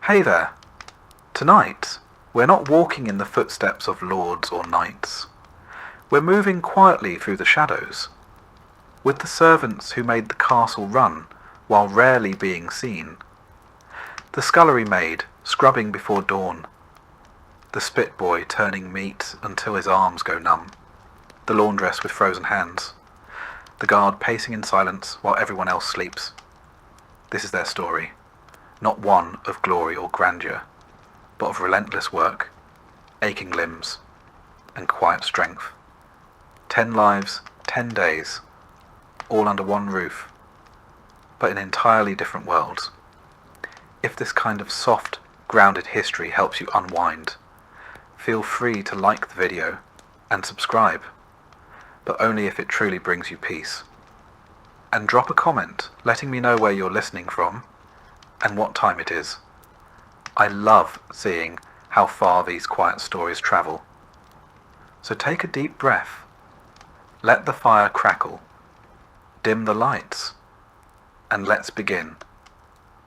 Hey there! Tonight, we're not walking in the footsteps of lords or knights. We're moving quietly through the shadows, with the servants who made the castle run while rarely being seen. The scullery maid scrubbing before dawn, the spit boy turning meat until his arms go numb, the laundress with frozen hands, the guard pacing in silence while everyone else sleeps. This is their story, not one of glory or grandeur, but of relentless work, aching limbs, and quiet strength. 10 lives, 10 days, all under one roof, but in entirely different worlds. If this kind of soft, grounded history helps you unwind, feel free to like the video and subscribe, but only if it truly brings you peace. And drop a comment letting me know where you're listening from and what time it is. I love seeing how far these quiet stories travel. So take a deep breath, let the fire crackle, dim the lights, and let's begin.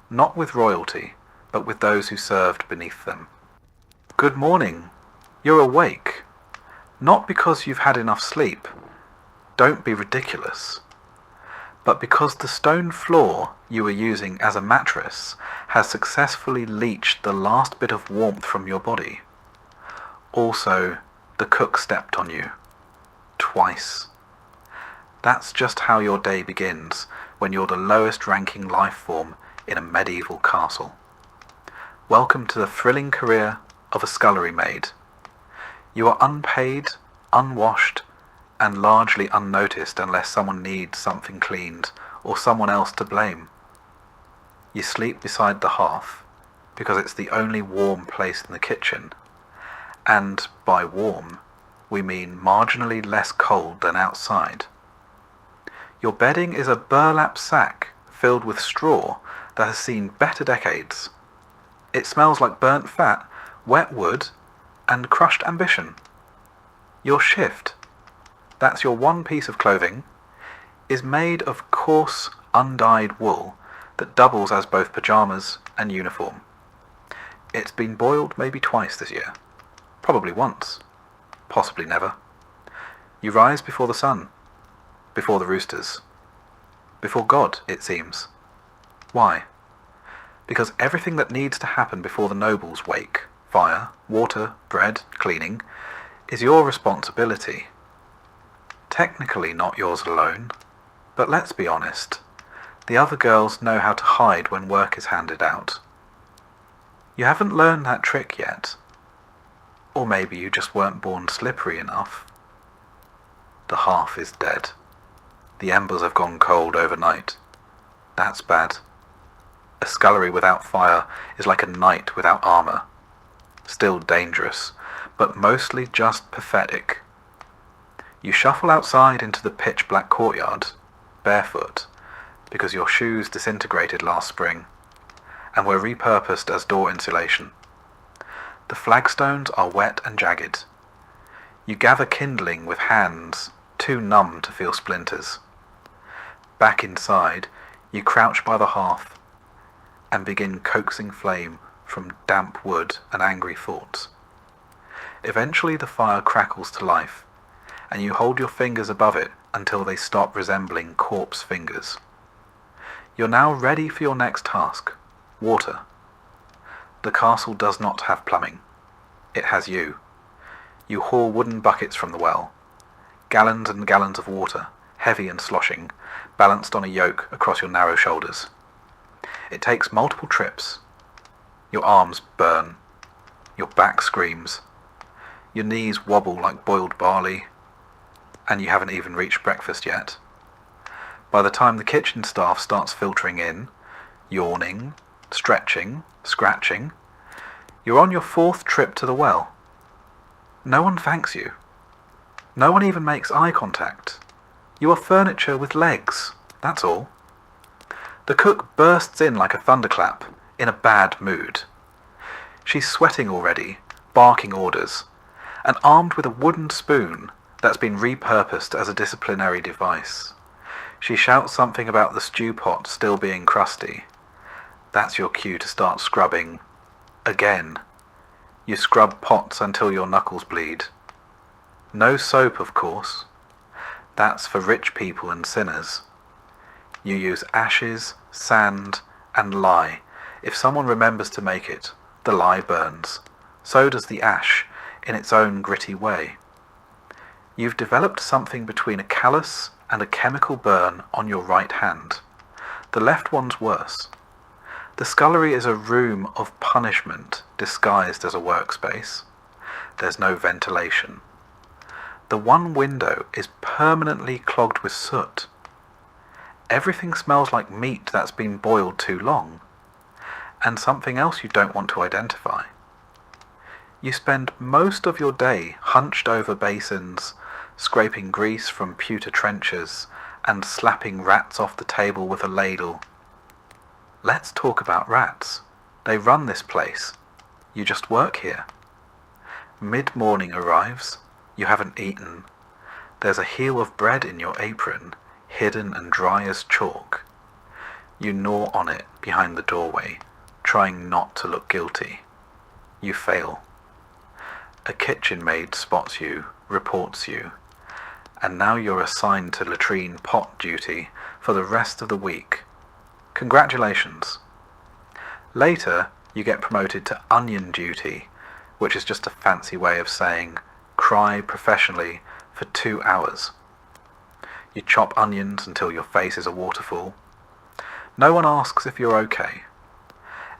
Not with royalty, but with those who served beneath them. Good morning. You're awake. Not because you've had enough sleep. Don't be ridiculous. But because the stone floor you were using as a mattress has successfully leached the last bit of warmth from your body. Also, the cook stepped on you. Twice. That's just how your day begins when you're the lowest ranking life form in a medieval castle. Welcome to the thrilling career of a scullery maid. You are unpaid, unwashed, and largely unnoticed unless someone needs something cleaned or someone else to blame. You sleep beside the hearth because it's the only warm place in the kitchen, and by warm we mean marginally less cold than outside. Your bedding is a burlap sack filled with straw that has seen better decades. It smells like burnt fat, wet wood, and crushed ambition. Your shift, that's your one piece of clothing, is made of coarse, undyed wool that doubles as both pyjamas and uniform. It's been boiled maybe twice this year, probably once, possibly never. You rise before the sun, before the roosters, before God, it seems. Why? Because everything that needs to happen before the nobles wake, fire, water, bread, cleaning, is your responsibility. Technically not yours alone, but let's be honest, the other girls know how to hide when work is handed out. You haven't learned that trick yet. Or maybe you just weren't born slippery enough. The hearth is dead. The embers have gone cold overnight. That's bad. A scullery without fire is like a knight without armor. Still dangerous, but mostly just pathetic. You shuffle outside into the pitch-black courtyard, barefoot, because your shoes disintegrated last spring, and were repurposed as door insulation. The flagstones are wet and jagged. You gather kindling with hands too numb to feel splinters. Back inside, you crouch by the hearth and begin coaxing flame from damp wood and angry thoughts. Eventually the fire crackles to life, and you hold your fingers above it until they stop resembling corpse fingers. You're now ready for your next task, water. The castle does not have plumbing. It has you. You haul wooden buckets from the well, gallons and gallons of water, heavy and sloshing, balanced on a yoke across your narrow shoulders. It takes multiple trips. Your arms burn. Your back screams. Your knees wobble like boiled barley. And you haven't even reached breakfast yet. By the time the kitchen staff starts filtering in, yawning, stretching, scratching, you're on your 4th trip to the well. No one thanks you. No one even makes eye contact. You are furniture with legs, that's all. The cook bursts in like a thunderclap, in a bad mood. She's sweating already, barking orders, and armed with a wooden spoon that's been repurposed as a disciplinary device. She shouts something about the stew pot still being crusty. That's your cue to start scrubbing Again. You scrub pots until your knuckles bleed. No soap, of course. That's for rich people and sinners. You use ashes, sand, and lye. If someone remembers to make it, the lye burns. So does the ash, in its own gritty way. You've developed something between a callus and a chemical burn on your right hand. The left one's worse. The scullery is a room of punishment disguised as a workspace. There's no ventilation. The one window is permanently clogged with soot. Everything smells like meat that's been boiled too long, and something else you don't want to identify. You spend most of your day hunched over basins, scraping grease from pewter trenchers, and slapping rats off the table with a ladle. Let's talk about rats. They run this place. You just work here. Mid-morning arrives. You haven't eaten. There's a heel of bread in your apron, hidden and dry as chalk. You gnaw on it behind the doorway, trying not to look guilty. You fail. A kitchen maid spots you, reports you, and now you're assigned to latrine pot duty for the rest of the week. Congratulations. Later, you get promoted to onion duty, which is just a fancy way of saying cry professionally for 2 hours. You chop onions until your face is a waterfall. No one asks if you're okay.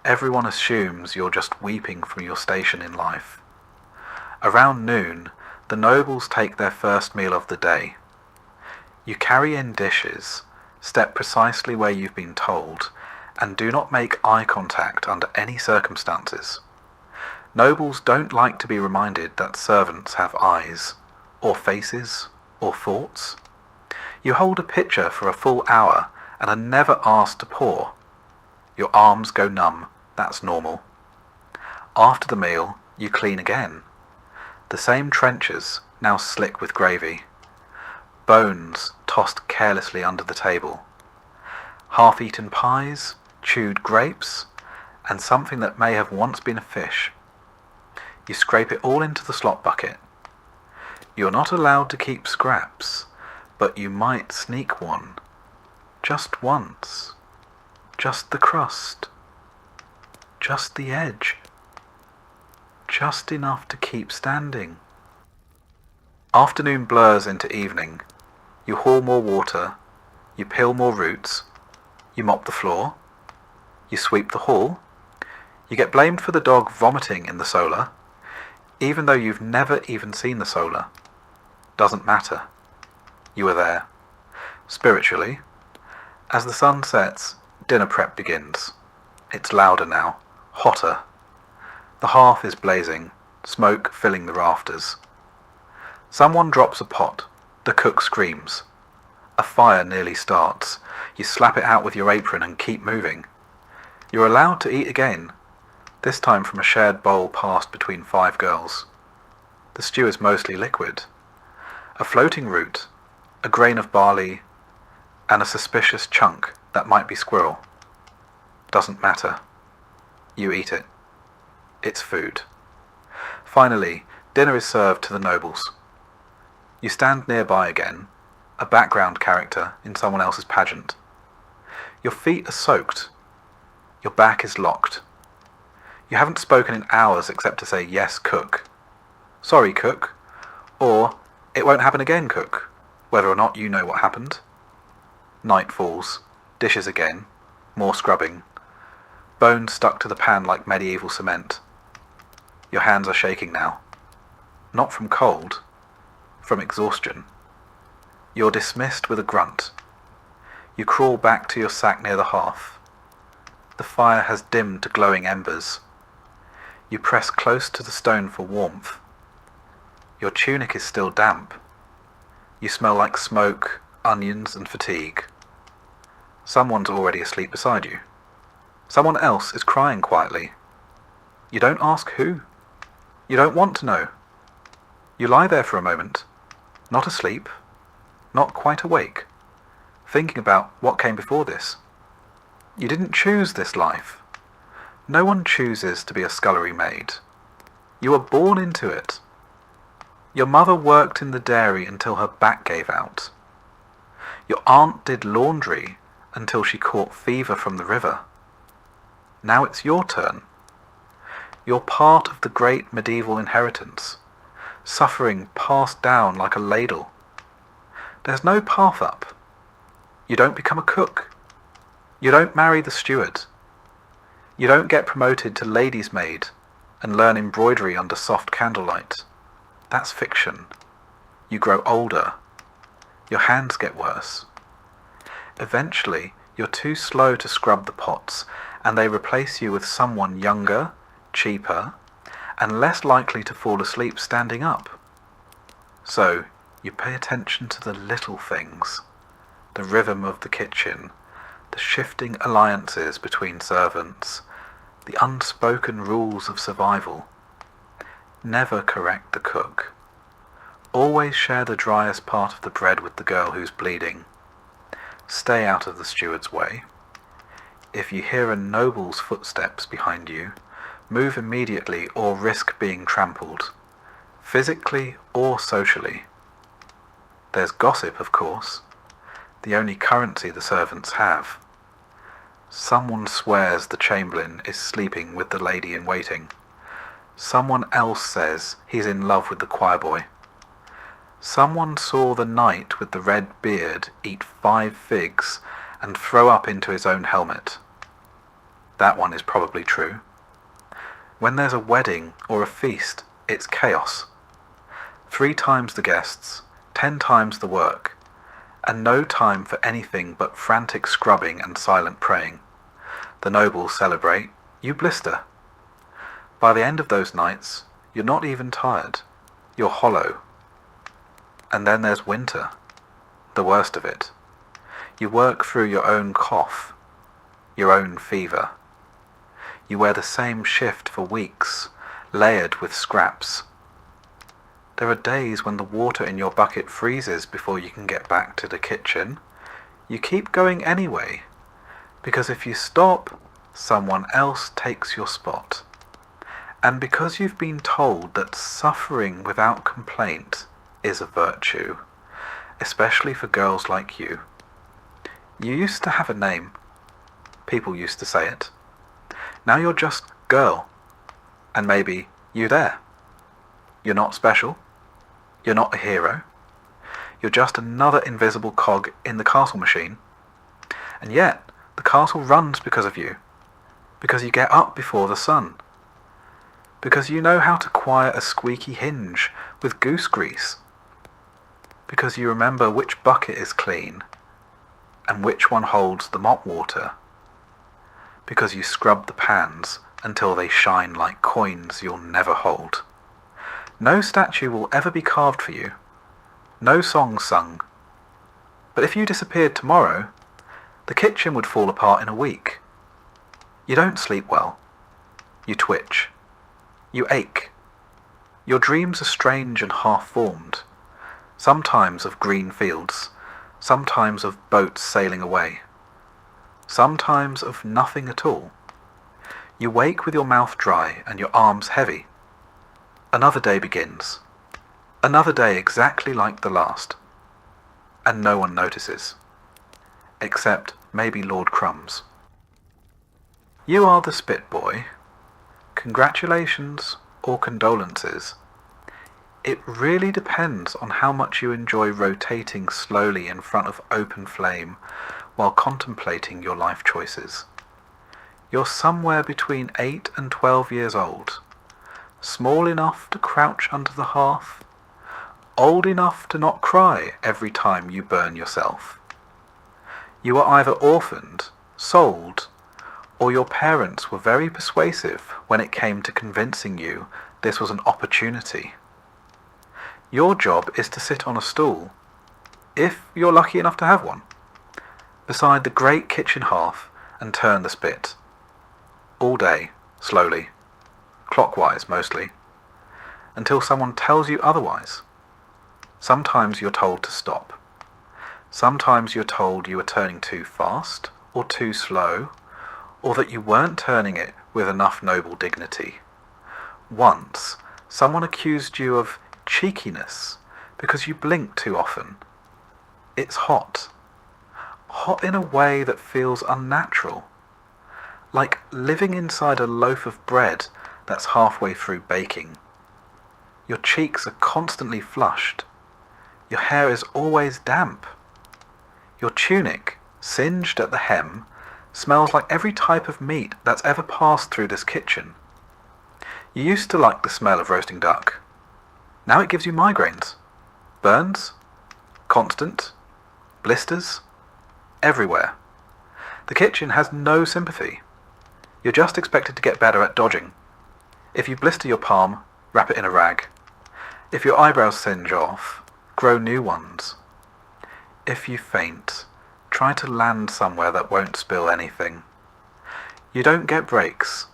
Everyone assumes you're just weeping from your station in life. Around noon, the nobles take their first meal of the day. You carry in dishes, step precisely where you've been told, and do not make eye contact under any circumstances. Nobles don't like to be reminded that servants have eyes, or faces, or thoughts. You hold a pitcher for a full hour and are never asked to pour. Your arms go numb, that's normal. After the meal, you clean again. The same trenchers, now slick with gravy. Bones tossed carelessly under the table. Half-eaten pies, chewed grapes, and something that may have once been a fish. You scrape it all into the slop bucket. You're not allowed to keep scraps, but you might sneak one. Just once. Just the crust. Just the edge. Just enough to keep standing. Afternoon blurs into evening. You haul more water. You peel more roots. You mop the floor. You sweep the hall. You get blamed for the dog vomiting in the solar, even though you've never even seen the solar. Doesn't matter. You were there. Spiritually. As the sun sets, dinner prep begins. It's louder now, hotter. The hearth is blazing, smoke filling the rafters. Someone drops a pot. The cook screams. A fire nearly starts. You slap it out with your apron and keep moving. You're allowed to eat again, this time from a shared bowl passed between 5 girls. The stew is mostly liquid. A floating root, a grain of barley, and a suspicious chunk that might be squirrel. Doesn't matter. You eat it. It's food. Finally, dinner is served to the nobles. You stand nearby again, a background character in someone else's pageant. Your feet are soaked. Your back is locked. You haven't spoken in hours except to say yes, cook. Sorry, cook. Or, it won't happen again, cook, whether or not you know what happened. Night falls. Dishes again. More scrubbing. Bones stuck to the pan like medieval cement. Your hands are shaking now. Not from cold. From exhaustion. You're dismissed with a grunt. You crawl back to your sack near the hearth. The fire has dimmed to glowing embers. You press close to the stone for warmth. Your tunic is still damp. You smell like smoke, onions, and fatigue. Someone's already asleep beside you. Someone else is crying quietly. You don't ask who. You don't want to know. You lie there for a moment, not asleep, not quite awake, thinking about what came before this. You didn't choose this life. No one chooses to be a scullery maid. You are born into it. Your mother worked in the dairy until her back gave out. Your aunt did laundry until she caught fever from the river. Now it's your turn. You're part of the great medieval inheritance, suffering passed down like a ladle. There's no path up. You don't become a cook. You don't marry the steward. You don't get promoted to lady's maid and learn embroidery under soft candlelight. That's fiction. You grow older. Your hands get worse. Eventually, you're too slow to scrub the pots, and they replace you with someone younger, cheaper, and less likely to fall asleep standing up. So, you pay attention to the little things, the rhythm of the kitchen, the shifting alliances between servants, the unspoken rules of survival. Never correct the cook. Always share the driest part of the bread with the girl who's bleeding. Stay out of the steward's way. If you hear a noble's footsteps behind you, move immediately or risk being trampled, physically or socially. There's gossip, of course, the only currency the servants have. Someone swears the chamberlain is sleeping with the lady in waiting. Someone else says he's in love with the choir boy. Someone saw the knight with the red beard eat 5 figs and throw up into his own helmet. That one is probably true. When there's a wedding or a feast, it's chaos. 3 times the guests, 10 times the work, and no time for anything but frantic scrubbing and silent praying. The nobles celebrate, you blister. By the end of those nights, you're not even tired. You're hollow. And then there's winter, the worst of it. You work through your own cough, your own fever. You wear the same shift for weeks, layered with scraps. There are days when the water in your bucket freezes before you can get back to the kitchen. You keep going anyway, because if you stop, someone else takes your spot. And because you've been told that suffering without complaint is a virtue, especially for girls like you. You used to have a name. People used to say it. Now you're just girl. And maybe you there. You're not special. You're not a hero. You're just another invisible cog in the castle machine. And yet, the castle runs because of you. Because you get up before the sun. Because you know how to quiet a squeaky hinge with goose grease. Because you remember which bucket is clean and which one holds the mop water. Because you scrub the pans until they shine like coins you'll never hold. No statue will ever be carved for you. No song sung. But if you disappeared tomorrow, the kitchen would fall apart in a week. You don't sleep well. You twitch. You ache. Your dreams are strange and half-formed. Sometimes of green fields, sometimes of boats sailing away, sometimes of nothing at all. You wake with your mouth dry and your arms heavy. Another day begins. Another day exactly like the last. And no one notices. Except maybe Lord Crumbs. You are the spit boy. Congratulations or condolences. It really depends on how much you enjoy rotating slowly in front of open flame while contemplating your life choices. You're somewhere between 8 and 12 years old, small enough to crouch under the hearth, old enough to not cry every time you burn yourself. You are either orphaned, sold, or your parents were very persuasive when it came to convincing you this was an opportunity. Your job is to sit on a stool, if you're lucky enough to have one, beside the great kitchen hearth and turn the spit. All day, slowly, clockwise mostly, until someone tells you otherwise. Sometimes you're told to stop. Sometimes you're told you are turning too fast or too slow, or that you weren't turning it with enough noble dignity. Once, someone accused you of cheekiness because you blink too often. It's hot. Hot in a way that feels unnatural. Like living inside a loaf of bread that's halfway through baking. Your cheeks are constantly flushed. Your hair is always damp. Your tunic, singed at the hem, smells like every type of meat that's ever passed through this kitchen. You used to like the smell of roasting duck. Now it gives you migraines. Burns. Constant. Blisters. Everywhere. The kitchen has no sympathy. You're just expected to get better at dodging. If you blister your palm, wrap it in a rag. If your eyebrows singe off, grow new ones. If you faint, try to land somewhere that won't spill anything. You don't get breaks.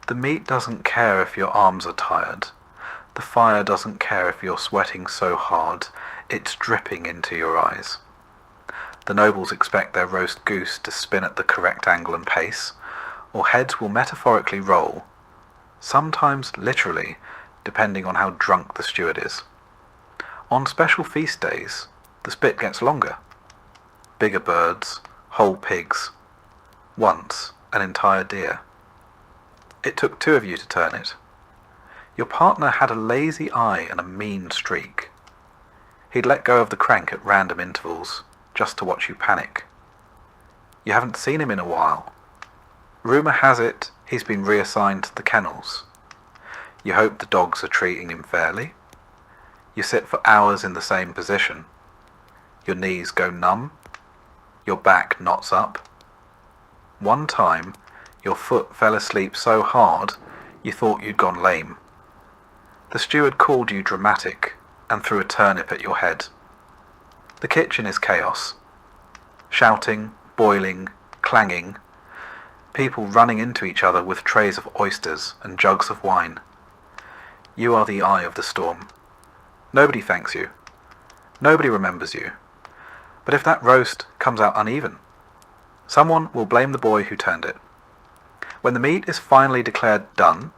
The meat doesn't care if your arms are tired. The fire doesn't care if you're sweating so hard it's dripping into your eyes. The nobles expect their roast goose to spin at the correct angle and pace, or heads will metaphorically roll, sometimes literally, depending on how drunk the steward is. On special feast days, the spit gets longer. Bigger birds, whole pigs. Once, an entire deer. It took 2 of you to turn it. Your partner had a lazy eye and a mean streak. He'd let go of the crank at random intervals, just to watch you panic. You haven't seen him in a while. Rumour has it he's been reassigned to the kennels. You hope the dogs are treating him fairly. You sit for hours in the same position. Your knees go numb. Your back knots up. One time, your foot fell asleep so hard you thought you'd gone lame. The steward called you dramatic and threw a turnip at your head. The kitchen is chaos. Shouting, boiling, clanging. People running into each other with trays of oysters and jugs of wine. You are the eye of the storm. Nobody thanks you. Nobody remembers you. But if that roast comes out uneven, someone will blame the boy who turned it. When the meat is finally declared done,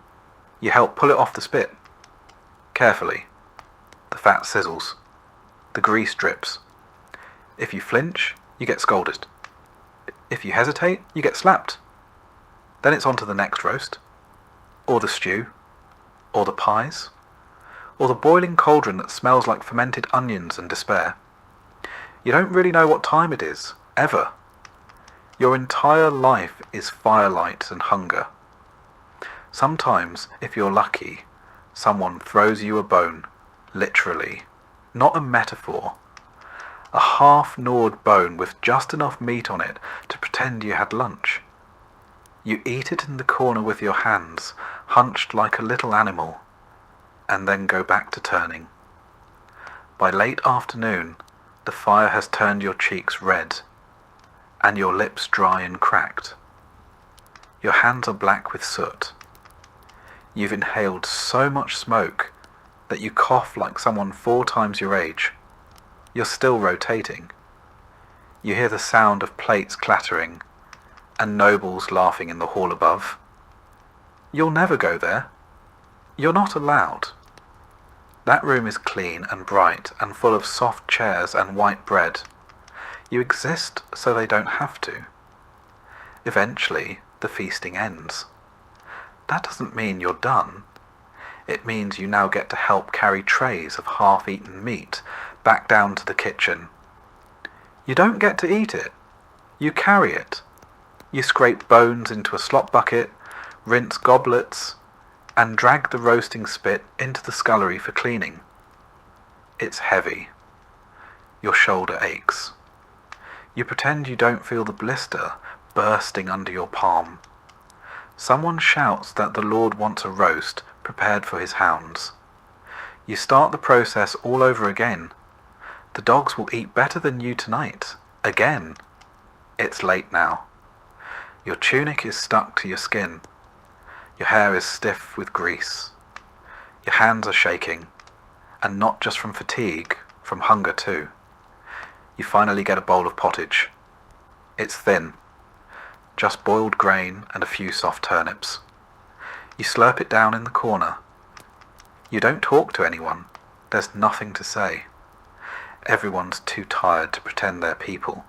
you help pull it off the spit. Carefully. The fat sizzles. The grease drips. If you flinch, you get scolded. If you hesitate, you get slapped. Then it's on to the next roast, or the stew, or the pies, or the boiling cauldron that smells like fermented onions and despair. You don't really know what time it is, ever. Your entire life is firelight and hunger. Sometimes, if you're lucky, someone throws you a bone, literally, not a metaphor. A half-gnawed bone with just enough meat on it to pretend you had lunch. You eat it in the corner with your hands, hunched like a little animal, and then go back to turning. By late afternoon, the fire has turned your cheeks red, and your lips dry and cracked. Your hands are black with soot. You've inhaled so much smoke that you cough like someone 4 times your age. You're still rotating. You hear the sound of plates clattering and nobles laughing in the hall above. You'll never go there. You're not allowed. That room is clean and bright and full of soft chairs and white bread. You exist so they don't have to. Eventually, the feasting ends. That doesn't mean you're done. It means you now get to help carry trays of half-eaten meat back down to the kitchen. You don't get to eat it. You carry it. You scrape bones into a slop bucket, rinse goblets, and drag the roasting spit into the scullery for cleaning. It's heavy. Your shoulder aches. You pretend you don't feel the blister bursting under your palm. Someone shouts that the Lord wants a roast prepared for his hounds. You start the process all over again. The dogs will eat better than you tonight. Again. It's late now. Your tunic is stuck to your skin. Your hair is stiff with grease. Your hands are shaking, and not just from fatigue, from hunger too. You finally get a bowl of pottage. It's thin, just boiled grain and a few soft turnips. You slurp it down in the corner. You don't talk to anyone. There's nothing to say. Everyone's too tired to pretend they're people.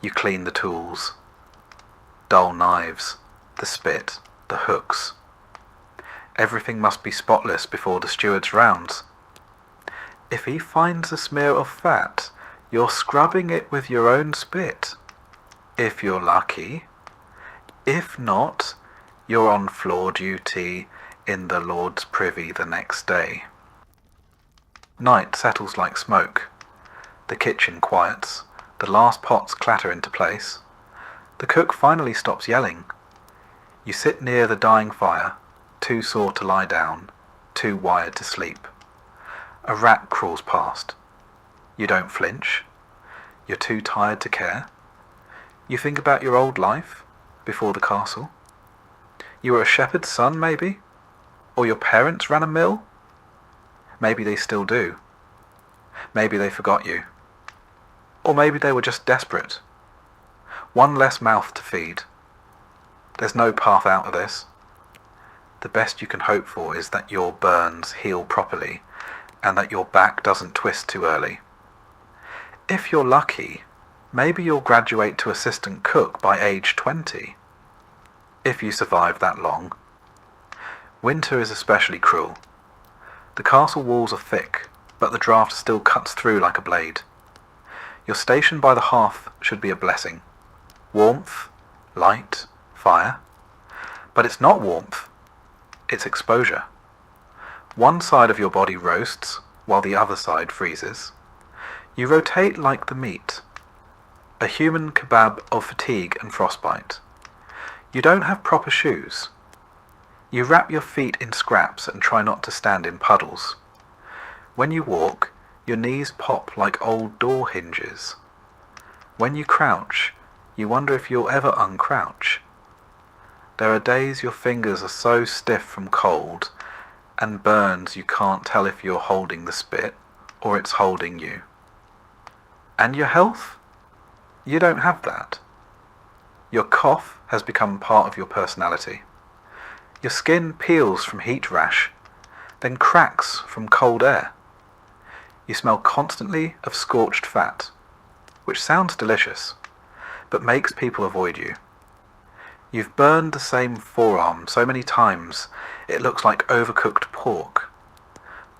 You clean the tools. Dull knives, the spit, the hooks. Everything must be spotless before the steward's rounds. If he finds a smear of fat, you're scrubbing it with your own spit. If you're lucky. If not, you're on floor duty in the Lord's privy the next day. Night settles like smoke. The kitchen quiets. The last pots clatter into place. The cook finally stops yelling. You sit near the dying fire, too sore to lie down, too wired to sleep. A rat crawls past. You don't flinch. You're too tired to care. You think about your old life before the castle. You were a shepherd's son, maybe? Or your parents ran a mill? Maybe they still do. Maybe they forgot you. Or maybe they were just desperate. One less mouth to feed. There's no path out of this. The best you can hope for is that your burns heal properly and that your back doesn't twist too early. If you're lucky, maybe you'll graduate to assistant cook by age 20. If you survive that long. Winter is especially cruel. The castle walls are thick, but the draught still cuts through like a blade. Your station by the hearth should be a blessing. Warmth, light, fire. But it's not warmth. It's exposure. One side of your body roasts, while the other side freezes. You rotate like the meat. A human kebab of fatigue and frostbite. You don't have proper shoes. You wrap your feet in scraps and try not to stand in puddles. When you walk, your knees pop like old door hinges. When you crouch, you wonder if you'll ever uncrouch. There are days your fingers are so stiff from cold and burns you can't tell if you're holding the spit or it's holding you. And your health? You don't have that. Your cough has become part of your personality. Your skin peels from heat rash, then cracks from cold air. You smell constantly of scorched fat, which sounds delicious, but makes people avoid you. You've burned the same forearm so many times it looks like overcooked pork.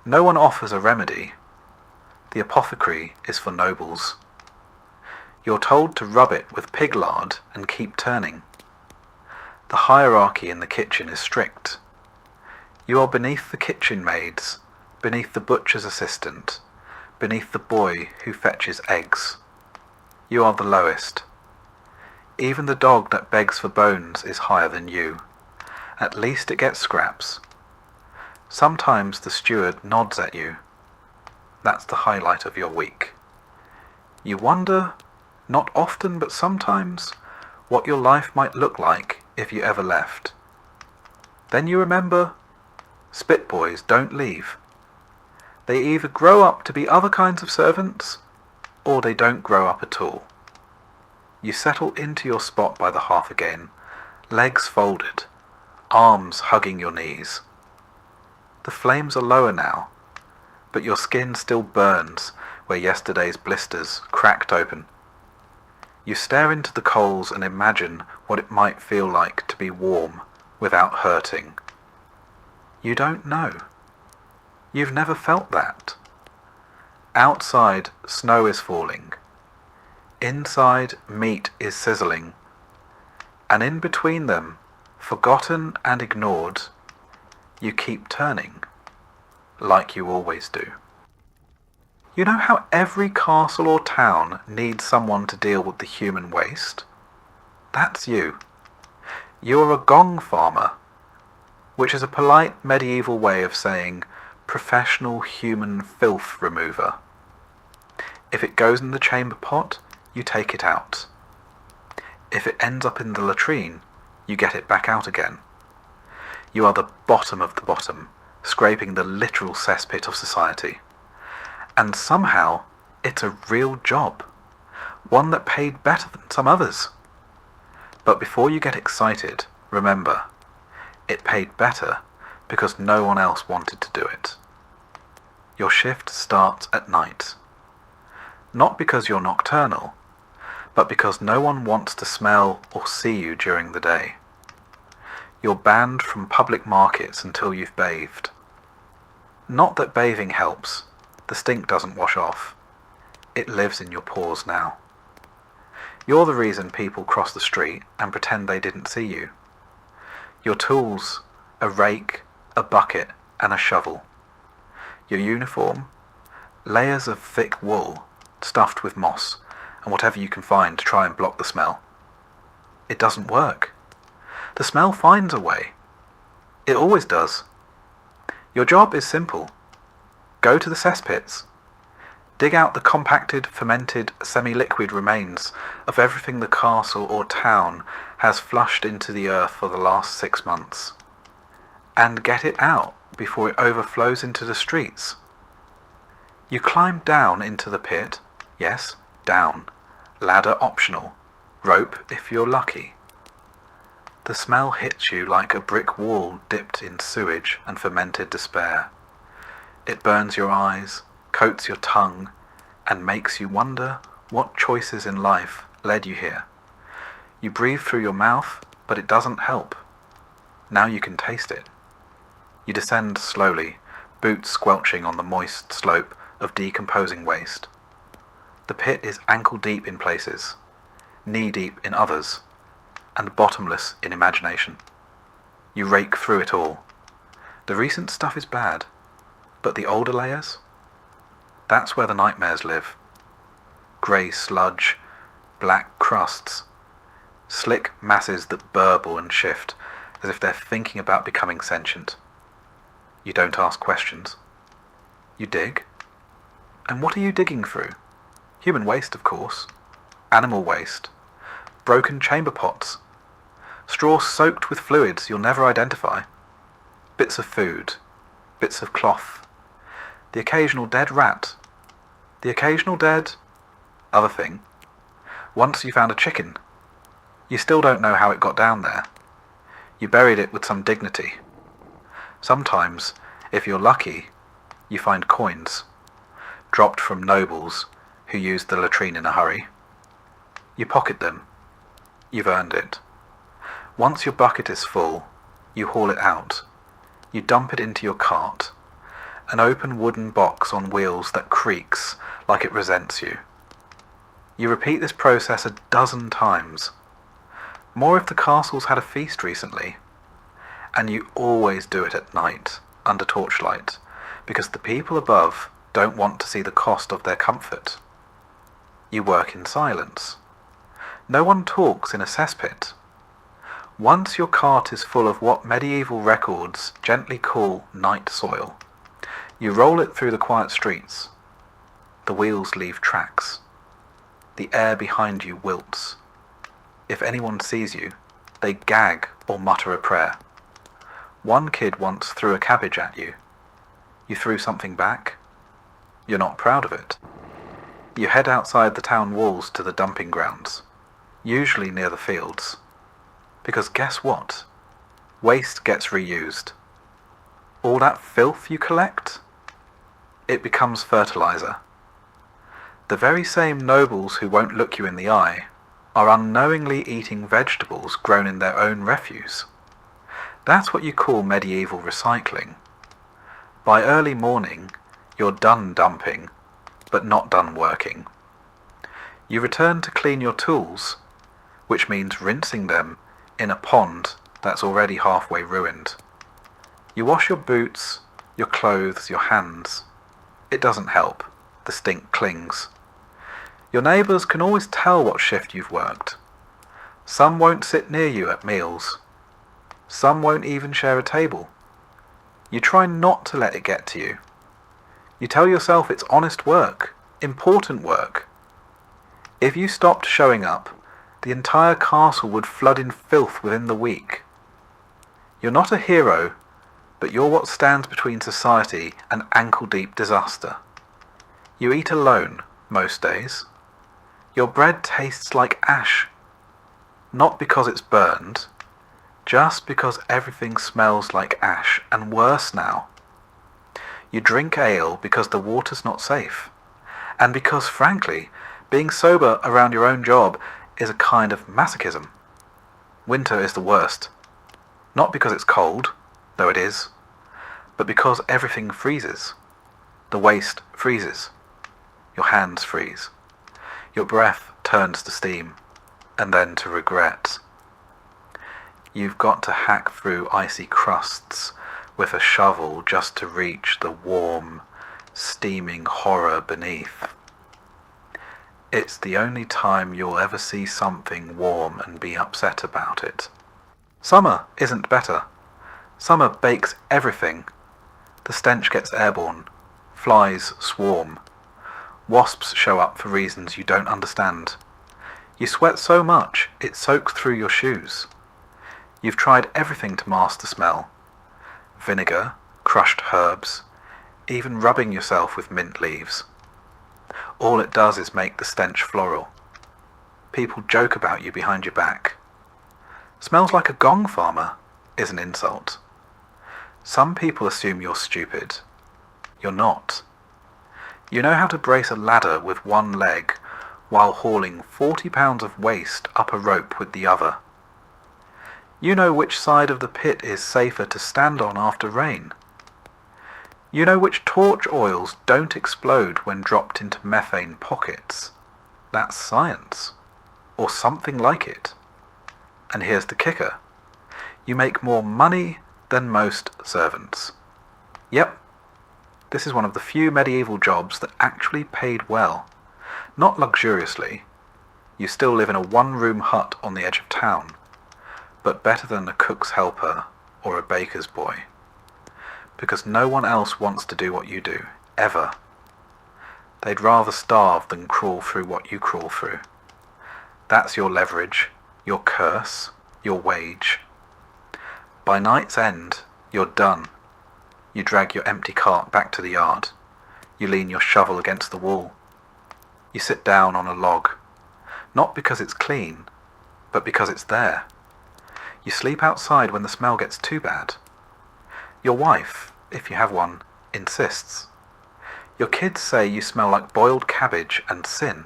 No one offers a remedy. The apothecary is for nobles. You're told to rub it with pig lard and keep turning. The hierarchy in the kitchen is strict. You are beneath the kitchen maids, beneath the butcher's assistant, beneath the boy who fetches eggs. You are the lowest. Even the dog that begs for bones is higher than you. At least it gets scraps. Sometimes the steward nods at you. That's the highlight of your week. You wonder, not often but sometimes, what your life might look like if you ever left. Then you remember, spit boys don't leave. They either grow up to be other kinds of servants, or they don't grow up at all. You settle into your spot by the hearth again, legs folded, arms hugging your knees. The flames are lower now, but your skin still burns where yesterday's blisters cracked open. You stare into the coals and imagine what it might feel like to be warm without hurting. You don't know. You've never felt that. Outside, snow is falling. Inside, meat is sizzling. And in between them, forgotten and ignored, you keep turning, like you always do. You know how every castle or town needs someone to deal with the human waste? That's you. You're a gong farmer, which is a polite medieval way of saying professional human filth remover. If it goes in the chamber pot, you take it out. If it ends up in the latrine, you get it back out again. You are the bottom of the bottom, scraping the literal cesspit of society. And somehow, it's a real job. One that paid better than some others. But before you get excited, remember, It paid better because no one else wanted to do it. Your shift starts at night. Not because you're nocturnal, but because no one wants to smell or see you during the day. You're banned from public markets until you've bathed. Not that bathing helps, the stink doesn't wash off. It lives in your pores now. You're the reason people cross the street and pretend they didn't see you. Your tools, a rake, a bucket, and a shovel. Your uniform, layers of thick wool stuffed with moss and whatever you can find to try and block the smell. It doesn't work. The smell finds a way. It always does. Your job is simple. Go to the cesspits. Dig out the compacted, fermented, semi-liquid remains of everything the castle or town has flushed into the earth for the last 6 months. And get it out before it overflows into the streets. You climb down into the pit. Yes, down. Ladder optional. Rope if you're lucky. The smell hits you like a brick wall dipped in sewage and fermented despair. It burns your eyes, coats your tongue, and makes you wonder what choices in life led you here. You breathe through your mouth, but it doesn't help. Now you can taste it. You descend slowly, boots squelching on the moist slope of decomposing waste. The pit is ankle-deep in places, knee-deep in others, and bottomless in imagination. You rake through it all. The recent stuff is bad, but the older layers? That's where the nightmares live. Grey sludge, black crusts, slick masses that burble and shift as if they're thinking about becoming sentient. You don't ask questions. You dig. And what are you digging through? Human waste, of course. Animal waste. Broken chamber pots. Straw soaked with fluids you'll never identify. Bits of food. Bits of cloth. The occasional dead rat. The occasional dead other thing. Once you found a chicken. You still don't know how it got down there. You buried it with some dignity. Sometimes, if you're lucky, you find coins, dropped from nobles who used the latrine in a hurry. You pocket them. You've earned it. Once your bucket is full, you haul it out. You dump it into your cart, an open wooden box on wheels that creaks like it resents you. You repeat this process a dozen times. More if the castle's had a feast recently. And you always do it at night, under torchlight, because the people above don't want to see the cost of their comfort. You work in silence. No one talks in a cesspit. Once your cart is full of what medieval records gently call night soil, you roll it through the quiet streets. The wheels leave tracks. The air behind you wilts. If anyone sees you, they gag or mutter a prayer. One kid once threw a cabbage at you. You threw something back. You're not proud of it. You head outside the town walls to the dumping grounds, usually near the fields. Because guess what? Waste gets reused. All that filth you collect? It becomes fertilizer. The very same nobles who won't look you in the eye are unknowingly eating vegetables grown in their own refuse. That's what you call medieval recycling. By early morning, you're done dumping, but not done working. You return to clean your tools, which means rinsing them in a pond that's already halfway ruined. You wash your boots, your clothes, your hands. It doesn't help. The stink clings. Your neighbours can always tell what shift you've worked. Some won't sit near you at meals. Some won't even share a table. You try not to let it get to you. You tell yourself it's honest work, important work. If you stopped showing up, the entire castle would flood in filth within the week. You're not a hero, but you're what stands between society and ankle-deep disaster. You eat alone, most days. Your bread tastes like ash. Not because it's burned, just because everything smells like ash, and worse now. You drink ale because the water's not safe, and because, frankly, being sober around your own job is a kind of masochism. Winter is the worst. Not because it's cold, though it is, but because everything freezes. The waste freezes. Your hands freeze. Your breath turns to steam, and then to regret. You've got to hack through icy crusts with a shovel just to reach the warm, steaming horror beneath. It's the only time you'll ever see something warm and be upset about it. Summer isn't better. Summer bakes everything. The stench gets airborne. Flies swarm. Wasps show up for reasons you don't understand. You sweat so much it soaks through your shoes. You've tried everything to mask the smell. Vinegar, crushed herbs, even rubbing yourself with mint leaves. All it does is make the stench floral. People joke about you behind your back. Smells like a Gong farmer is an insult. Some people assume you're stupid. You're not. You know how to brace a ladder with one leg while hauling 40 pounds of waste up a rope with the other. You know which side of the pit is safer to stand on after rain. You know which torch oils don't explode when dropped into methane pockets. That's science. Or something like it. And here's the kicker. You make more money than most servants. Yep. This is one of the few medieval jobs that actually paid well. Not luxuriously. You still live in a one-room hut on the edge of town. But better than a cook's helper or a baker's boy. Because no one else wants to do what you do, ever. They'd rather starve than crawl through what you crawl through. That's your leverage, your curse, your wage. By night's end, you're done. You drag your empty cart back to the yard. You lean your shovel against the wall. You sit down on a log. Not because it's clean, but because it's there. You sleep outside when the smell gets too bad. Your wife, if you have one, insists. Your kids say you smell like boiled cabbage and sin.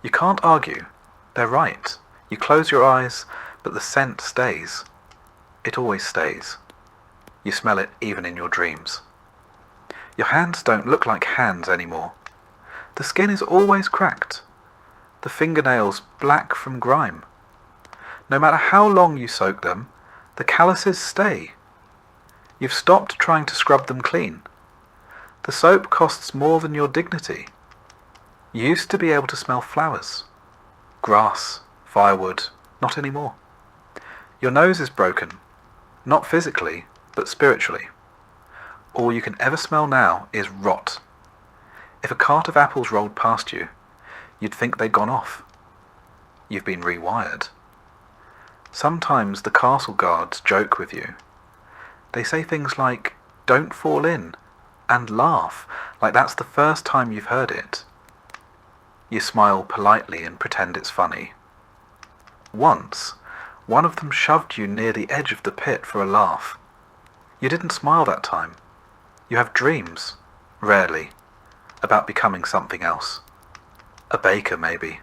You can't argue. They're right. You close your eyes, but the scent stays. It always stays. You smell it even in your dreams. Your hands don't look like hands anymore. The skin is always cracked. The fingernails black from grime. No matter how long you soak them, the calluses stay. You've stopped trying to scrub them clean. The soap costs more than your dignity. You used to be able to smell flowers, grass, firewood, not anymore. Your nose is broken, not physically, but spiritually. All you can ever smell now is rot. If a cart of apples rolled past you, you'd think they'd gone off. You've been rewired. Sometimes the castle guards joke with you. They say things like, "Don't fall in," and laugh, like that's the first time you've heard it. You smile politely and pretend it's funny. Once, one of them shoved you near the edge of the pit for a laugh. You didn't smile that time. You have dreams, rarely, about becoming something else. A baker, maybe.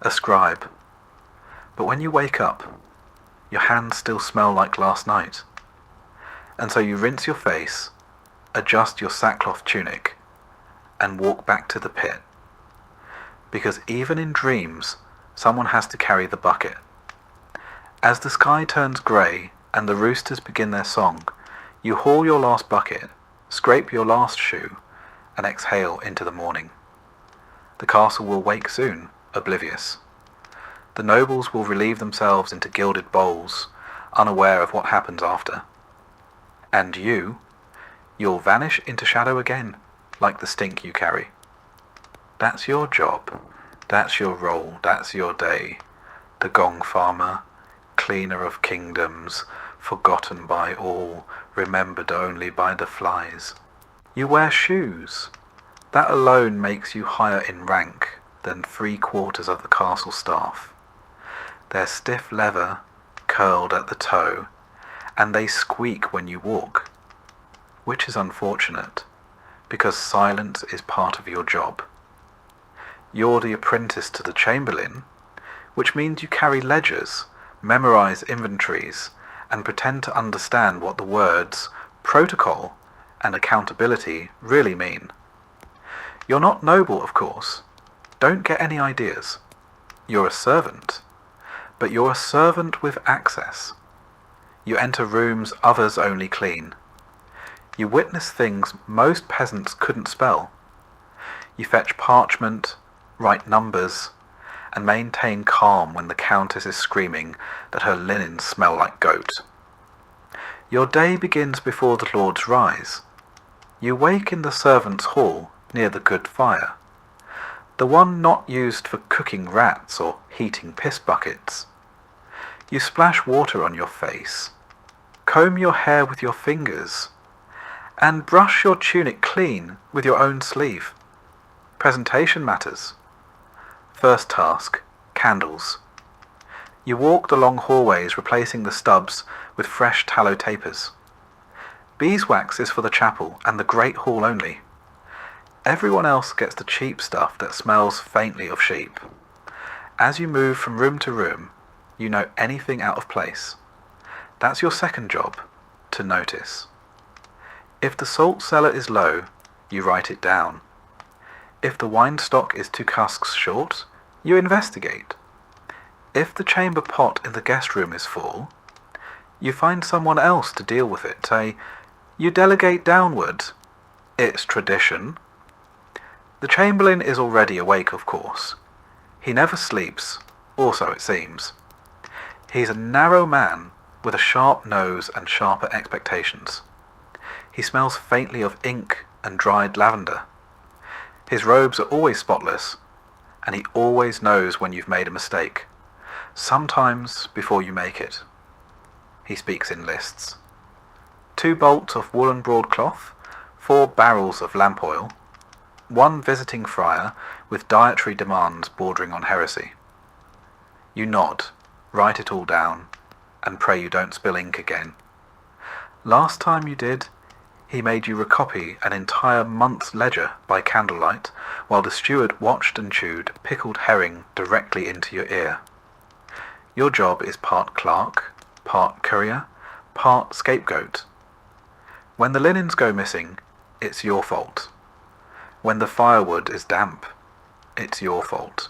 A scribe. But when you wake up, your hands still smell like last night. And so you rinse your face, adjust your sackcloth tunic, and walk back to the pit. Because even in dreams, someone has to carry the bucket. As the sky turns grey and the roosters begin their song, you haul your last bucket, scrape your last shoe, and exhale into the morning. The castle will wake soon, oblivious. The nobles will relieve themselves into gilded bowls, unaware of what happens after. And you'll vanish into shadow again, like the stink you carry. That's your job, that's your role, that's your day. The Gong farmer, cleaner of kingdoms, forgotten by all, remembered only by the flies. You wear shoes. That alone makes you higher in rank than 3/4 of the castle staff. They're stiff leather, curled at the toe, and they squeak when you walk, which is unfortunate, because silence is part of your job. You're the apprentice to the chamberlain, which means you carry ledgers, memorize inventories, and pretend to understand what the words protocol and accountability really mean. You're not noble, of course. Don't get any ideas. You're a servant, but you're a servant with access. You enter rooms others only clean. You witness things most peasants couldn't spell. You fetch parchment, write numbers, and maintain calm when the countess is screaming that her linens smell like goat. Your day begins before the lords rise. You wake in the servants' hall near the good fire, the one not used for cooking rats or heating piss buckets. You splash water on your face, comb your hair with your fingers, and brush your tunic clean with your own sleeve. Presentation matters. First task, candles. You walk the long hallways replacing the stubs with fresh tallow tapers. Beeswax is for the chapel and the great hall only. Everyone else gets the cheap stuff that smells faintly of sheep. As you move from room to room, you know anything out of place. That's your second job, to notice. If the salt cellar is low, you write it down. If the wine stock is 2 casks short, you investigate. If the chamber pot in the guest room is full, you find someone else to deal with it. You delegate downward. It's tradition. The chamberlain is already awake, of course. He never sleeps, or so it seems. He's a narrow man with a sharp nose and sharper expectations. He smells faintly of ink and dried lavender. His robes are always spotless, and he always knows when you've made a mistake, sometimes before you make it. He speaks in lists. 2 bolts of woolen broadcloth, 4 barrels of lamp oil, 1 visiting friar with dietary demands bordering on heresy. You nod, write it all down, and pray you don't spill ink again. Last time you did, he made you recopy an entire month's ledger by candlelight, while the steward watched and chewed pickled herring directly into your ear. Your job is part clerk, part courier, part scapegoat. When the linens go missing, it's your fault. When the firewood is damp, it's your fault.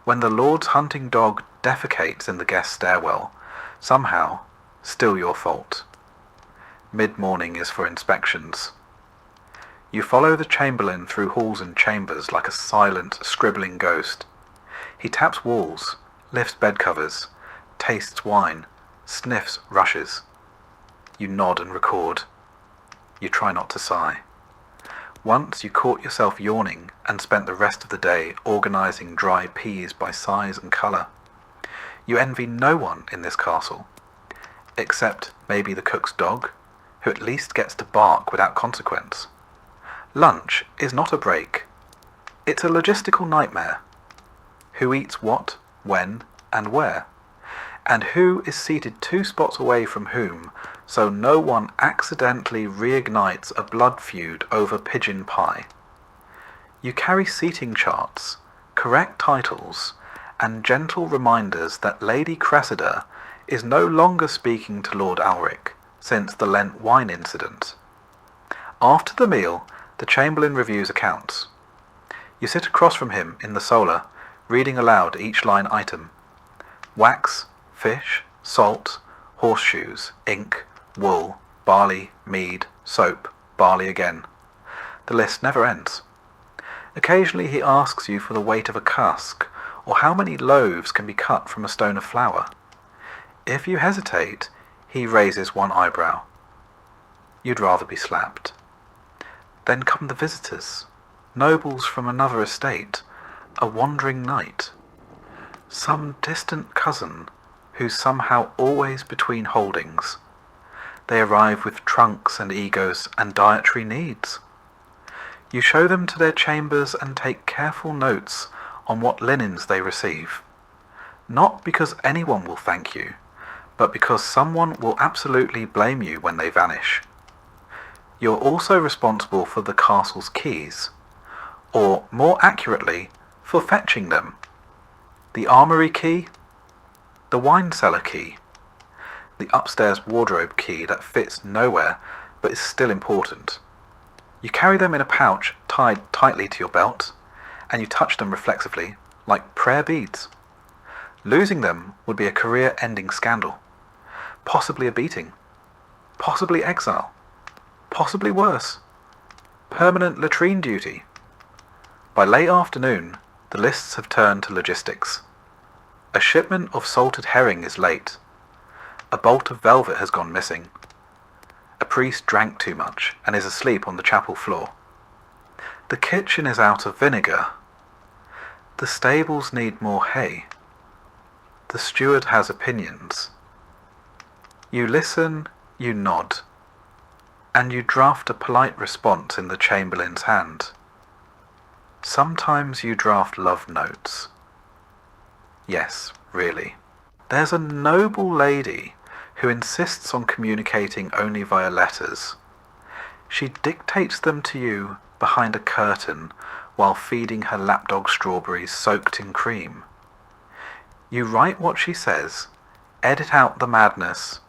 When the lord's hunting dog defecates in the guest stairwell, somehow, still your fault. Mid-morning is for inspections. You follow the chamberlain through halls and chambers like a silent, scribbling ghost. He taps walls, lifts bed covers, tastes wine, sniffs rushes. You nod and record. You try not to sigh. Once you caught yourself yawning and spent the rest of the day organising dry peas by size and colour. You envy no one in this castle, except maybe the cook's dog, who at least gets to bark without consequence. Lunch is not a break. It's a logistical nightmare. Who eats what, when, and where? And who is seated 2 spots away from whom, so no one accidentally reignites a blood feud over pigeon pie. You carry seating charts, correct titles, and gentle reminders that Lady Cressida is no longer speaking to Lord Alric since the Lent wine incident. After the meal, the chamberlain reviews accounts. You sit across from him in the solar, reading aloud each line item. Wax, fish, salt, horseshoes, ink, wool, barley, mead, soap, barley again. The list never ends. Occasionally he asks you for the weight of a cask, or how many loaves can be cut from a stone of flour. If you hesitate, he raises 1 eyebrow. You'd rather be slapped. Then come the visitors, nobles from another estate, a wandering knight, some distant cousin who's somehow always between holdings. They arrive with trunks and egos and dietary needs. You show them to their chambers and take careful notes on what linens they receive. Not because anyone will thank you, but because someone will absolutely blame you when they vanish. You're also responsible for the castle's keys, or more accurately, for fetching them. The armory key, the wine cellar key, the upstairs wardrobe key that fits nowhere but is still important. You carry them in a pouch tied tightly to your belt, and you touch them reflexively, like prayer beads. Losing them would be a career-ending scandal, possibly a beating, possibly exile, possibly worse, permanent latrine duty. By late afternoon, the lists have turned to logistics. A shipment of salted herring is late. A bolt of velvet has gone missing. A priest drank too much and is asleep on the chapel floor. The kitchen is out of vinegar. The stables need more hay. The steward has opinions. You listen, you nod, and you draft a polite response in the chamberlain's hand. Sometimes you draft love notes. Yes, really. There's a noble lady who insists on communicating only via letters. She dictates them to you behind a curtain while feeding her lapdog strawberries soaked in cream. You write what she says, edit out the madness,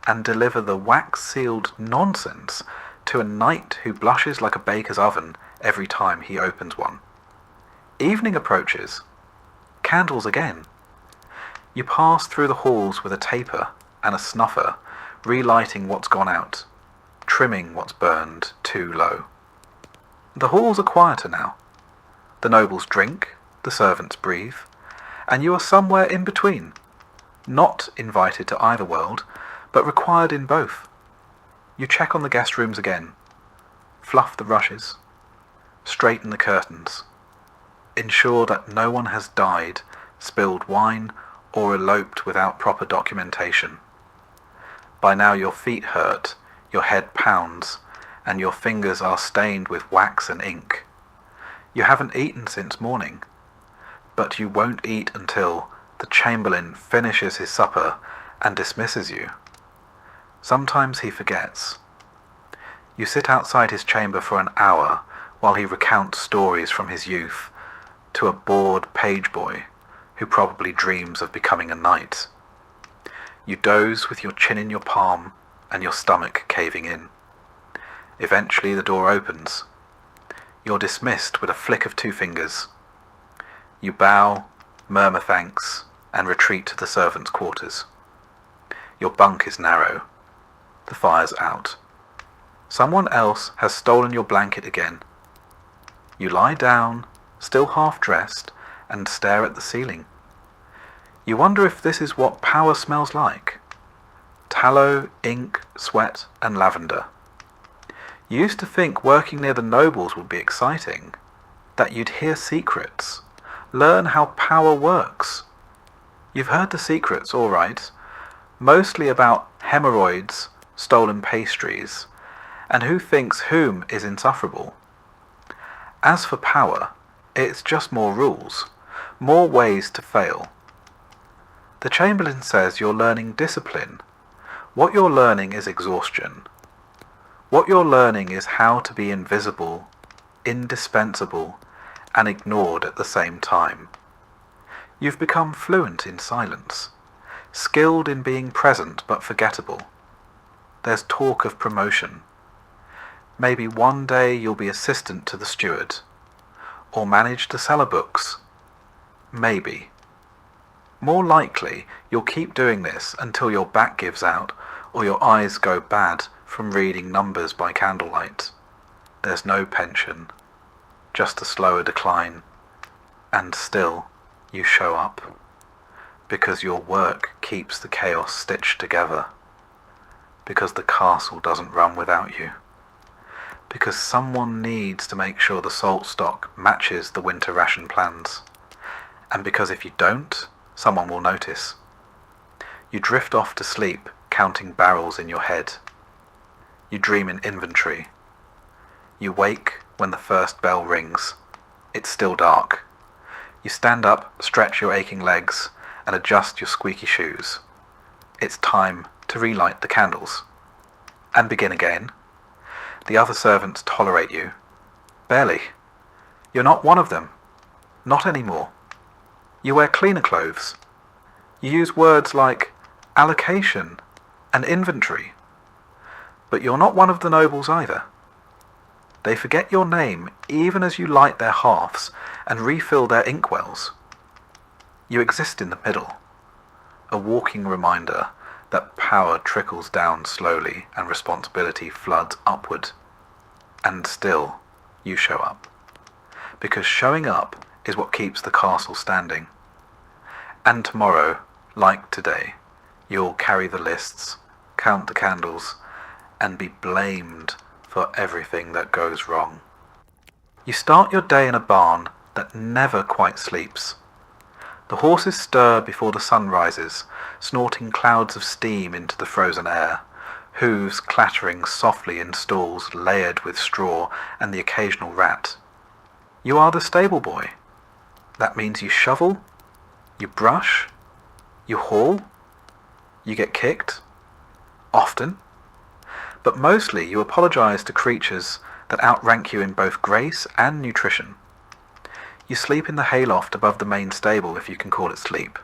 and deliver the wax-sealed nonsense to a knight who blushes like a baker's oven every time he opens one. Evening approaches. Candles again. You pass through the halls with a taper and a snuffer, relighting what's gone out, trimming what's burned too low. The halls are quieter now. The nobles drink, the servants breathe, and you are somewhere in between, not invited to either world, but required in both. You check on the guest rooms again, fluff the rushes, straighten the curtains, ensure that no one has died, spilled wine, or eloped without proper documentation. By now your feet hurt, your head pounds, and your fingers are stained with wax and ink. You haven't eaten since morning, but you won't eat until the chamberlain finishes his supper and dismisses you. Sometimes he forgets. You sit outside his chamber for an hour while he recounts stories from his youth to a bored page boy who probably dreams of becoming a knight. You doze with your chin in your palm and your stomach caving in. Eventually the door opens. You're dismissed with a flick of two fingers. You bow, murmur thanks, and retreat to the servants' quarters. Your bunk is narrow. The fire's out. Someone else has stolen your blanket again. You lie down, still half-dressed, and stare at the ceiling. You wonder if this is what power smells like. Tallow, ink, sweat, and lavender. You used to think working near the nobles would be exciting, that you'd hear secrets, learn how power works. You've heard the secrets, all right, mostly about hemorrhoids, stolen pastries, and who thinks whom is insufferable. As for power, it's just more rules, more ways to fail. The Chamberlain says you're learning discipline. What you're learning is exhaustion. What you're learning is how to be invisible, indispensable, and ignored at the same time. You've become fluent in silence, skilled in being present but forgettable. There's talk of promotion. Maybe one day you'll be assistant to the steward, or manage the cellar books. Maybe. More likely, you'll keep doing this until your back gives out or your eyes go bad from reading numbers by candlelight. There's no pension, just a slower decline, and still you show up, because your work keeps the chaos stitched together, because the castle doesn't run without you, because someone needs to make sure the salt stock matches the winter ration plans, and because if you don't, someone will notice. You drift off to sleep, counting barrels in your head. You dream in inventory. You wake when the first bell rings. It's still dark. You stand up, stretch your aching legs, and adjust your squeaky shoes. It's time to relight the candles. And begin again. The other servants tolerate you. Barely. You're not one of them. Not anymore. You wear cleaner clothes. You use words like allocation and inventory. But you're not one of the nobles either. They forget your name even as you light their hearths and refill their inkwells. You exist in the middle, a walking reminder that power trickles down slowly and responsibility floods upward. And still, you show up. Because showing up is what keeps the castle standing. And tomorrow, like today, you'll carry the lists, count the candles, and be blamed for everything that goes wrong. You start your day in a barn that never quite sleeps. The horses stir before the sun rises, snorting clouds of steam into the frozen air, hooves clattering softly in stalls layered with straw and the occasional rat. You are the stable boy. That means you shovel, you brush, you haul, you get kicked, often, but mostly you apologize to creatures that outrank you in both grace and nutrition. You sleep in the hayloft above the main stable, if you can call it sleep.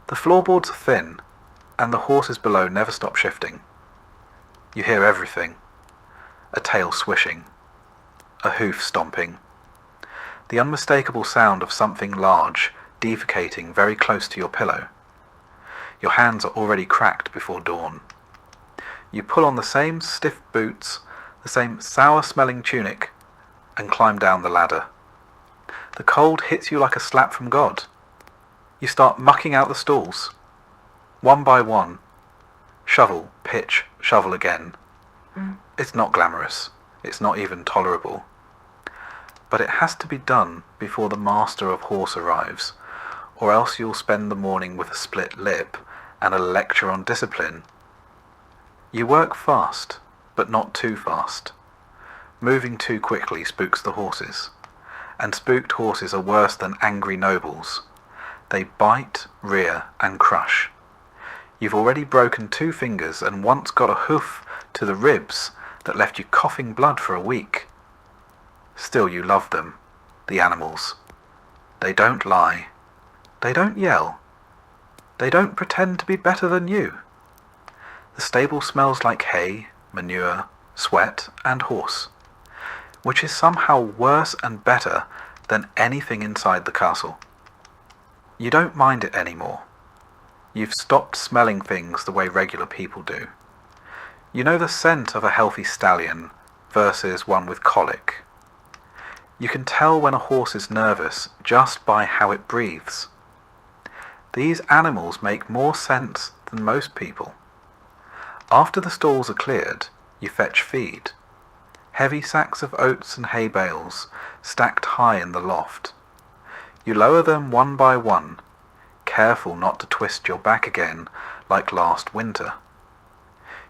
The floorboards are thin, and the horses below never stop shifting. You hear everything. A tail swishing, a hoof stomping, the unmistakable sound of something large defecating very close to your pillow. Your hands are already cracked before dawn. You pull on the same stiff boots, the same sour-smelling tunic, and climb down the ladder. The cold hits you like a slap from God. You start mucking out the stalls. One by one. Shovel, pitch, shovel again. It's not glamorous. It's not even tolerable. But it has to be done before the master of horse arrives, or else you'll spend the morning with a split lip and a lecture on discipline. You work fast, but not too fast. Moving too quickly spooks the horses, and spooked horses are worse than angry nobles. They bite, rear, and crush. You've already broken 2 fingers and once got a hoof to the ribs that left you coughing blood for a week. Still you love them, the animals. They don't lie. They don't yell. They don't pretend to be better than you. The stable smells like hay, manure, sweat, and horse, which is somehow worse and better than anything inside the castle. You don't mind it anymore. You've stopped smelling things the way regular people do. You know the scent of a healthy stallion versus one with colic. You can tell when a horse is nervous just by how it breathes. These animals make more sense than most people. After the stalls are cleared, you fetch feed. Heavy sacks of oats and hay bales, stacked high in the loft. You lower them one by one, careful not to twist your back again like last winter.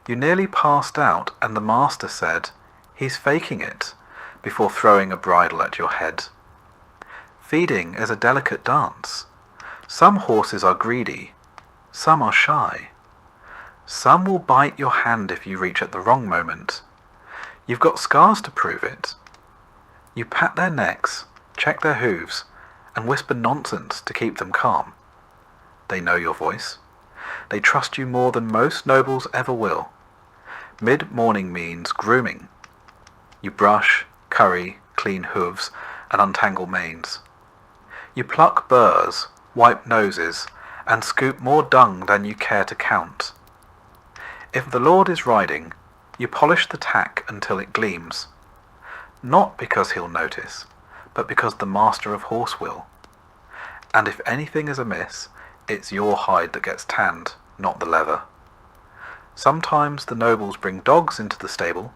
You nearly passed out and the master said, "He's faking it," before throwing a bridle at your head. Feeding is a delicate dance. Some horses are greedy, some are shy. Some will bite your hand if you reach at the wrong moment. You've got scars to prove it. You pat their necks, check their hooves, and whisper nonsense to keep them calm. They know your voice. They trust you more than most nobles ever will. Mid-morning means grooming. You brush, curry, clean hooves, and untangle manes. You pluck burrs, wipe noses, and scoop more dung than you care to count. If the lord is riding, you polish the tack until it gleams. Not because he'll notice, but because the master of horse will. And if anything is amiss, it's your hide that gets tanned, not the leather. Sometimes the nobles bring dogs into the stable.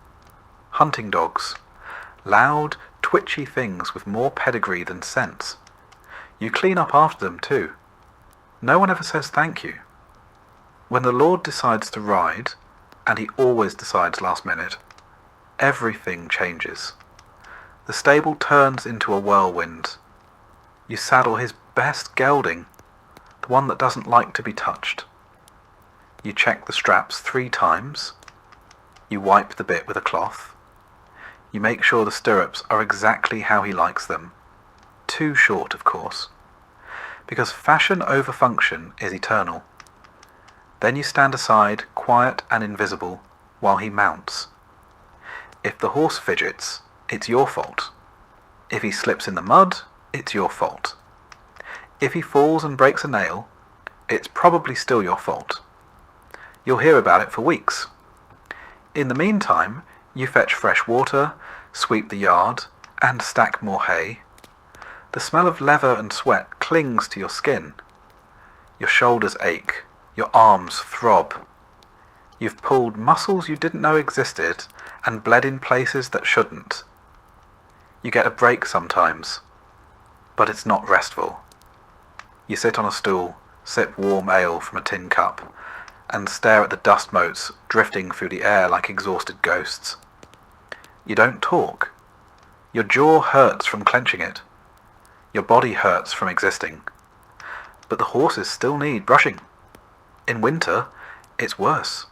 Hunting dogs. Loud, twitchy things with more pedigree than sense. You clean up after them too. No one ever says thank you. When the lord decides to ride, and he always decides last minute, everything changes. The stable turns into a whirlwind. You saddle his best gelding, the one that doesn't like to be touched. You check the straps 3 times. You wipe the bit with a cloth. You make sure the stirrups are exactly how he likes them. Too short, of course. Because fashion over function is eternal. Then you stand aside, quiet and invisible, while he mounts. If the horse fidgets, it's your fault. If he slips in the mud, it's your fault. If he falls and breaks a nail, it's probably still your fault. You'll hear about it for weeks. In the meantime, you fetch fresh water, sweep the yard, and stack more hay. The smell of leather and sweat clings to your skin. Your shoulders ache, your arms throb. You've pulled muscles you didn't know existed and bled in places that shouldn't. You get a break sometimes, but it's not restful. You sit on a stool, sip warm ale from a tin cup, and stare at the dust motes drifting through the air like exhausted ghosts. You don't talk. Your jaw hurts from clenching it. Your body hurts from existing. But the horses still need brushing. In winter, it's worse.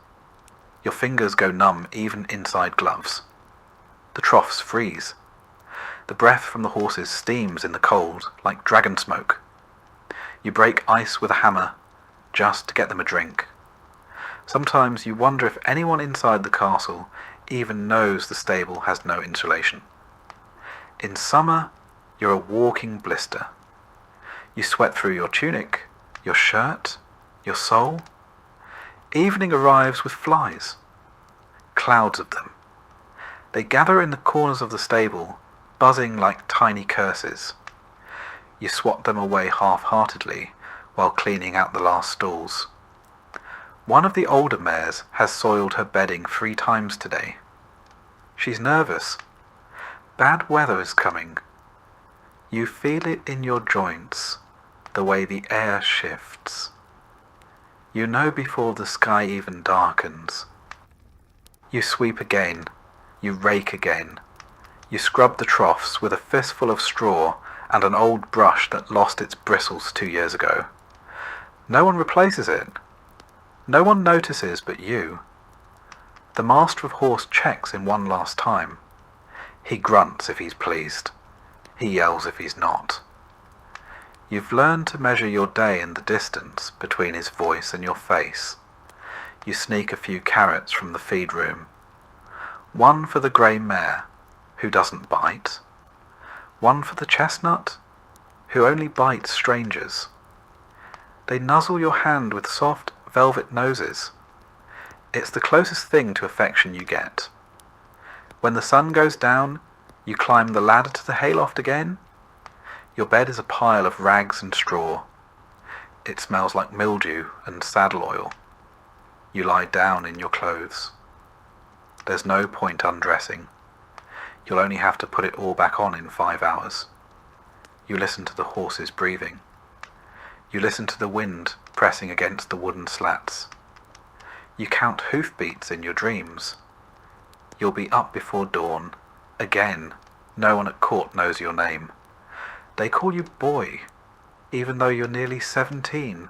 Your fingers go numb even inside gloves. The troughs freeze. The breath from the horses steams in the cold like dragon smoke. You break ice with a hammer just to get them a drink. Sometimes you wonder if anyone inside the castle even knows the stable has no insulation. In summer, you're a walking blister. You sweat through your tunic, your shirt, your soul. Evening arrives with flies. Clouds of them. They gather in the corners of the stable, buzzing like tiny curses. You swat them away half-heartedly while cleaning out the last stalls. One of the older mares has soiled her bedding 3 times today. She's nervous. Bad weather is coming. You feel it in your joints, the way the air shifts. You know before the sky even darkens. You sweep again. You rake again. You scrub the troughs with a fistful of straw and an old brush that lost its bristles 2 years ago. No one replaces it. No one notices but you. The master of horse checks in one last time. He grunts if he's pleased. He yells if he's not. You've learned to measure your day in the distance between his voice and your face. You sneak a few carrots from the feed room. One for the grey mare, who doesn't bite. One for the chestnut, who only bites strangers. They nuzzle your hand with soft velvet noses. It's the closest thing to affection you get. When the sun goes down, you climb the ladder to the hayloft again. Your bed is a pile of rags and straw. It smells like mildew and saddle oil. You lie down in your clothes. There's no point undressing. You'll only have to put it all back on in 5 hours. You listen to the horses breathing. You listen to the wind pressing against the wooden slats. You count hoofbeats in your dreams. You'll be up before dawn. Again, no one at court knows your name. They call you boy, even though you're nearly 17,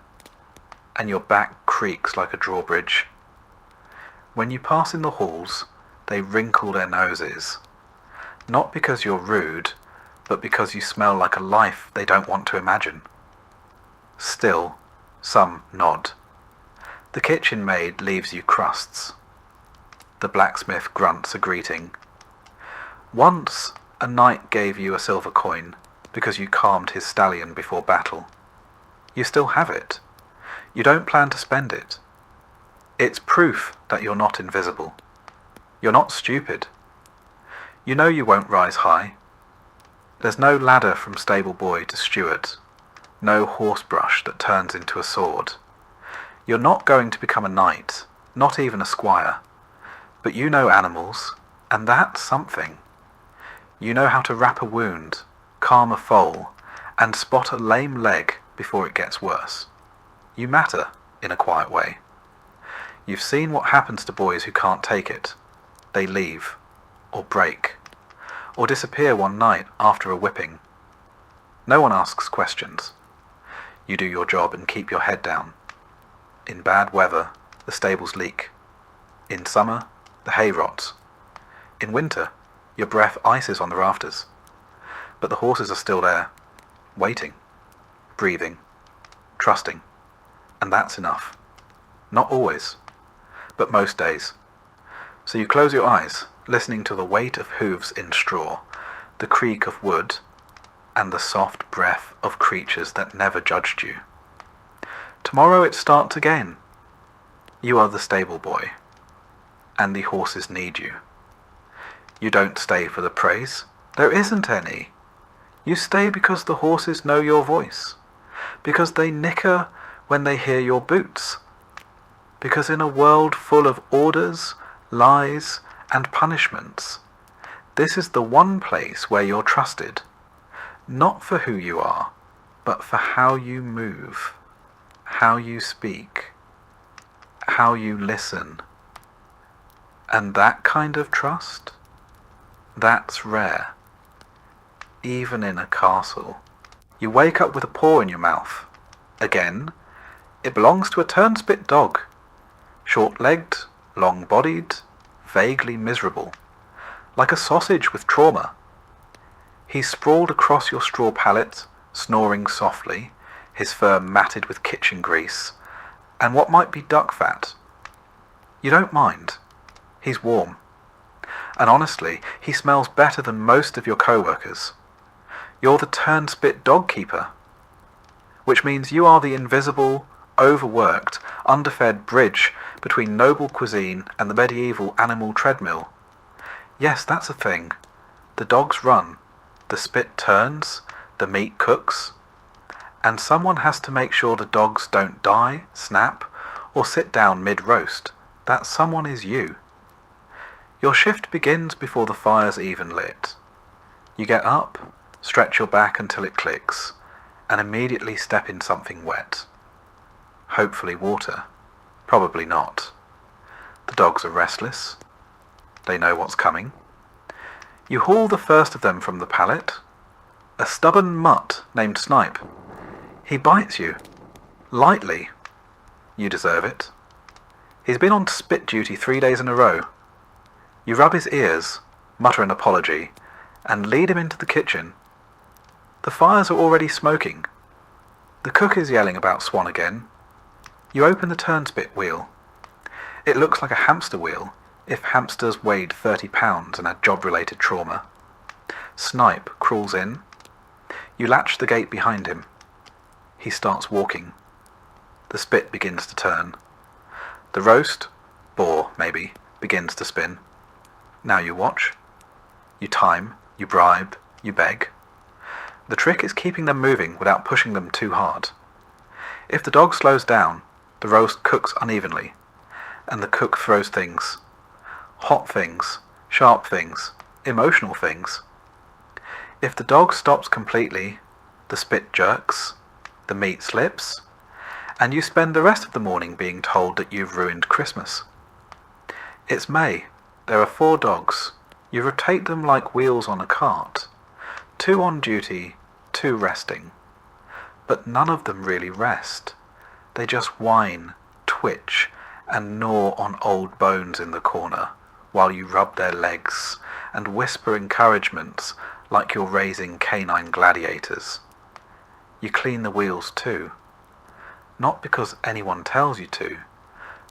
and your back creaks like a drawbridge. When you pass in the halls, they wrinkle their noses. Not because you're rude, but because you smell like a life they don't want to imagine. Still, some nod. The kitchen maid leaves you crusts. The blacksmith grunts a greeting. Once, a knight gave you a silver coin because you calmed his stallion before battle. You still have it. You don't plan to spend it. It's proof that you're not invisible. You're not stupid. You know you won't rise high. There's no ladder from stable boy to steward. No horsebrush that turns into a sword. You're not going to become a knight, not even a squire. But you know animals, and that's something. You know how to wrap a wound, calm a foal, and spot a lame leg before it gets worse. You matter, in a quiet way. You've seen what happens to boys who can't take it. They leave, or break, or disappear one night after a whipping. No one asks questions. You do your job and keep your head down. In bad weather, the stables leak. In summer, the hay rots. In winter, your breath ices on the rafters. But the horses are still there, waiting, breathing, trusting. And that's enough. Not always, but most days. So you close your eyes, listening to the weight of hooves in straw, the creak of wood, and the soft breath of creatures that never judged you. Tomorrow it starts again. You are the stable boy, and the horses need you. You don't stay for the praise. There isn't any. You stay because the horses know your voice, because they nicker when they hear your boots, because in a world full of orders, lies, and punishments, this is the one place where you're trusted, not for who you are, but for how you move, how you speak, how you listen. And that kind of trust, that's rare, even in a castle. You wake up with a paw in your mouth. Again, it belongs to a turnspit dog, short-legged, long-bodied, vaguely miserable, like a sausage with trauma. He's sprawled across your straw pallet, snoring softly, his fur matted with kitchen grease, and what might be duck fat. You don't mind. He's warm. And honestly, he smells better than most of your co-workers. You're the turnspit dog keeper, which means you are the invisible, overworked, underfed bridge between noble cuisine and the medieval animal treadmill. Yes, that's a thing. The dogs run, the spit turns, the meat cooks, and someone has to make sure the dogs don't die, snap, or sit down mid-roast. That someone is you. Your shift begins before the fire's even lit. You get up, stretch your back until it clicks, and immediately step in something wet. Hopefully water. Probably not. The dogs are restless. They know what's coming. You haul the first of them from the pallet. A stubborn mutt named Snipe. He bites you. Lightly. You deserve it. He's been on spit duty 3 days in a row. You rub his ears, mutter an apology, and lead him into the kitchen. The fires are already smoking. The cook is yelling about Swan again. You open the turnspit wheel. It looks like a hamster wheel, if hamsters weighed 30 pounds and had job-related trauma. Snipe crawls in. You latch the gate behind him. He starts walking. The spit begins to turn. The roast, boar maybe, begins to spin. Now you watch. You time, you bribe, you beg. The trick is keeping them moving without pushing them too hard. If the dog slows down, the roast cooks unevenly, and the cook throws things. Hot things, sharp things, emotional things. If the dog stops completely, the spit jerks, the meat slips, and you spend the rest of the morning being told that you've ruined Christmas. It's May. There are 4 dogs. You rotate them like wheels on a cart. 2 on duty, 2 resting. But none of them really rest. They just whine, twitch, and gnaw on old bones in the corner, while you rub their legs and whisper encouragements like you're raising canine gladiators. You clean the wheels too. Not because anyone tells you to,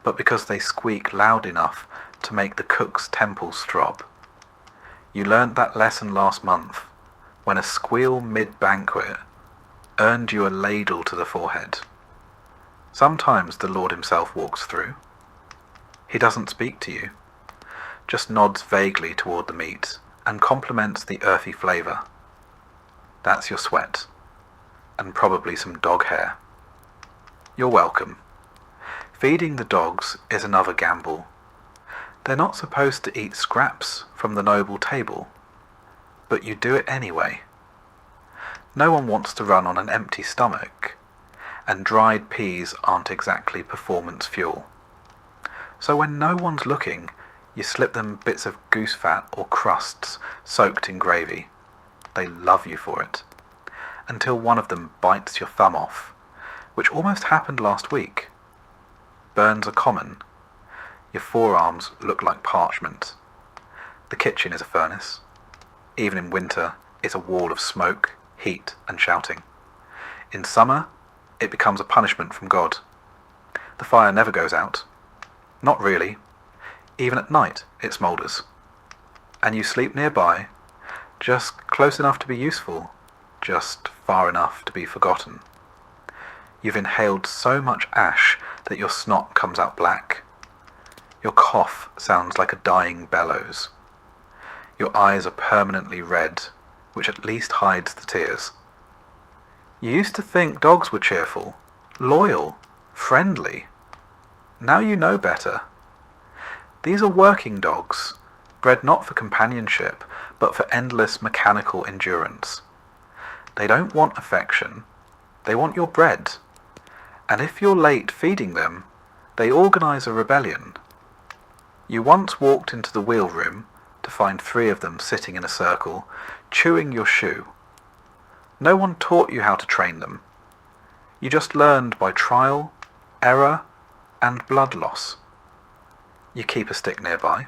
but because they squeak loud enough to make the cook's temples throb. You learnt that lesson last month, when a squeal mid-banquet earned you a ladle to the forehead. Sometimes the Lord himself walks through. He doesn't speak to you, just nods vaguely toward the meat and compliments the earthy flavour. That's your sweat, and probably some dog hair. You're welcome. Feeding the dogs is another gamble. They're not supposed to eat scraps from the noble table, but you do it anyway. No one wants to run on an empty stomach, and dried peas aren't exactly performance fuel. So when no one's looking, you slip them bits of goose fat or crusts soaked in gravy. They love you for it, until one of them bites your thumb off, which almost happened last week. Burns are common. Your forearms look like parchment. The kitchen is a furnace. Even in winter, it's a wall of smoke, heat, and shouting. In summer, it becomes a punishment from God. The fire never goes out. Not really. Even at night, it smoulders. And you sleep nearby, just close enough to be useful, just far enough to be forgotten. You've inhaled so much ash that your snot comes out black. Your cough sounds like a dying bellows. Your eyes are permanently red, which at least hides the tears. You used to think dogs were cheerful, loyal, friendly. Now you know better. These are working dogs, bred not for companionship, but for endless mechanical endurance. They don't want affection, they want your bread. And if you're late feeding them, they organise a rebellion. You once walked into the wheel room to find 3 of them sitting in a circle, chewing your shoe. No one taught you how to train them. You just learned by trial, error, and blood loss. You keep a stick nearby.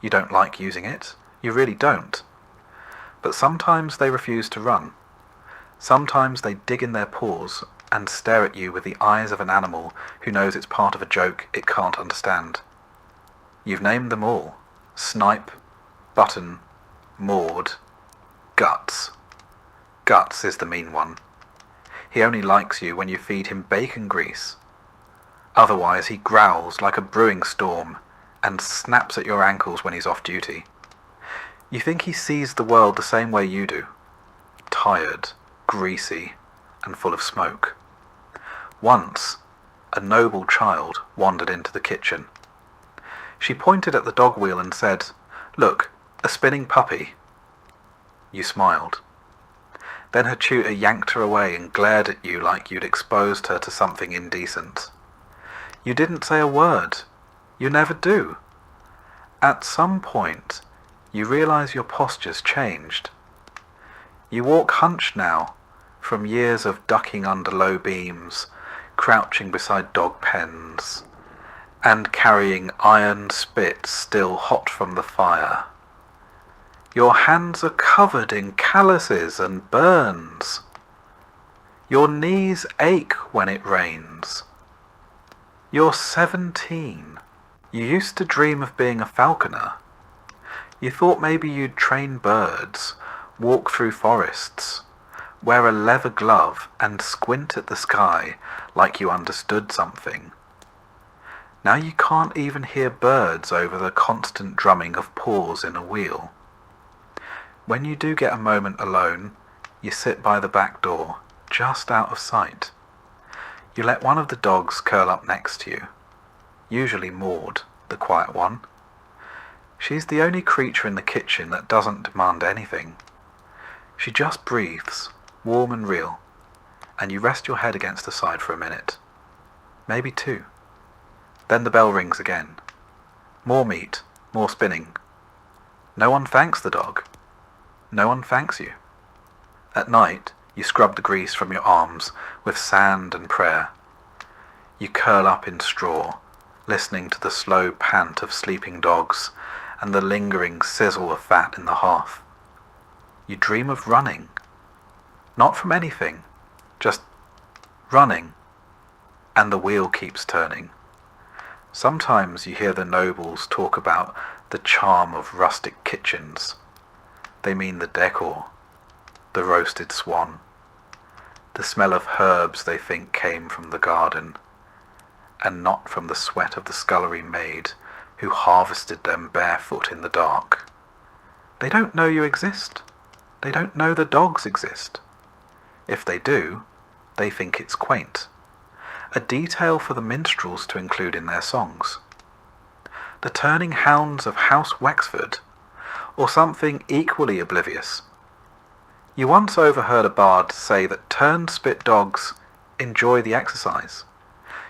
You don't like using it. You really don't. But sometimes they refuse to run. Sometimes they dig in their paws and stare at you with the eyes of an animal who knows it's part of a joke it can't understand. You've named them all. Snipe, Button, Maud, Guts. Guts is the mean one. He only likes you when you feed him bacon grease. Otherwise he growls like a brewing storm and snaps at your ankles when he's off duty. You think he sees the world the same way you do. Tired, greasy, and full of smoke. Once, a noble child wandered into the kitchen. She pointed at the dog wheel and said, "Look, a spinning puppy." You smiled. Then her tutor yanked her away and glared at you like you'd exposed her to something indecent. You didn't say a word. You never do. At some point, you realise your posture's changed. You walk hunched now, from years of ducking under low beams, crouching beside dog pens, and carrying iron spits still hot from the fire. Your hands are covered in calluses and burns. Your knees ache when it rains. You're 17. You used to dream of being a falconer. You thought maybe you'd train birds, walk through forests, wear a leather glove and squint at the sky like you understood something. Now you can't even hear birds over the constant drumming of paws in a wheel. When you do get a moment alone, you sit by the back door, just out of sight. You let one of the dogs curl up next to you, usually Maud, the quiet one. She's the only creature in the kitchen that doesn't demand anything. She just breathes, warm and real, and you rest your head against the side for a minute, maybe 2. Then the bell rings again. More meat, more spinning. No one thanks the dog. No one thanks you. At night, you scrub the grease from your arms with sand and prayer. You curl up in straw, listening to the slow pant of sleeping dogs and the lingering sizzle of fat in the hearth. You dream of running. Not from anything, just running. And the wheel keeps turning. Sometimes you hear the nobles talk about the charm of rustic kitchens. They mean the decor, the roasted swan, the smell of herbs they think came from the garden, and not from the sweat of the scullery maid who harvested them barefoot in the dark. They don't know you exist. They don't know the dogs exist. If they do, they think it's quaint. A detail for the minstrels to include in their songs. The turning hounds of House Wexford, or something equally oblivious. You once overheard a bard say that turn-spit dogs enjoy the exercise.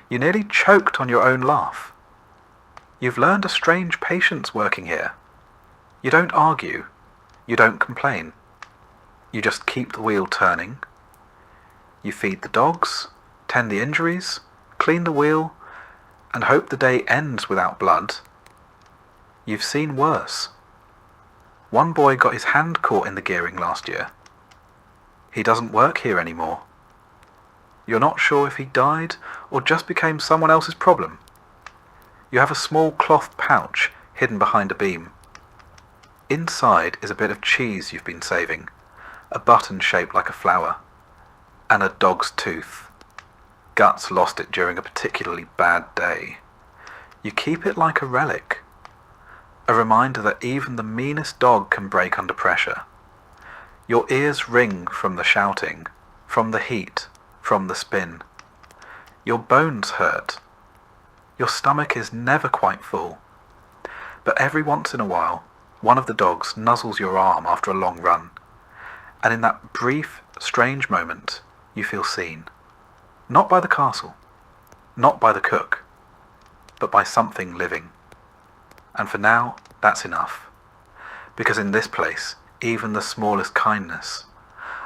You nearly choked on your own laugh. You've learned a strange patience working here. You don't argue. You don't complain. You just keep the wheel turning. You feed the dogs, tend the injuries, clean the wheel, and hope the day ends without blood. You've seen worse. One boy got his hand caught in the gearing last year. He doesn't work here anymore. You're not sure if he died or just became someone else's problem. You have a small cloth pouch hidden behind a beam. Inside is a bit of cheese you've been saving, a button shaped like a flower, and a dog's tooth. Guts lost it during a particularly bad day. You keep it like a relic, a reminder that even the meanest dog can break under pressure. Your ears ring from the shouting, from the heat, from the spin. Your bones hurt. Your stomach is never quite full. But every once in a while, one of the dogs nuzzles your arm after a long run, and in that brief, strange moment, you feel seen. Not by the castle, not by the cook, but by something living. And for now, that's enough. Because in this place, even the smallest kindness,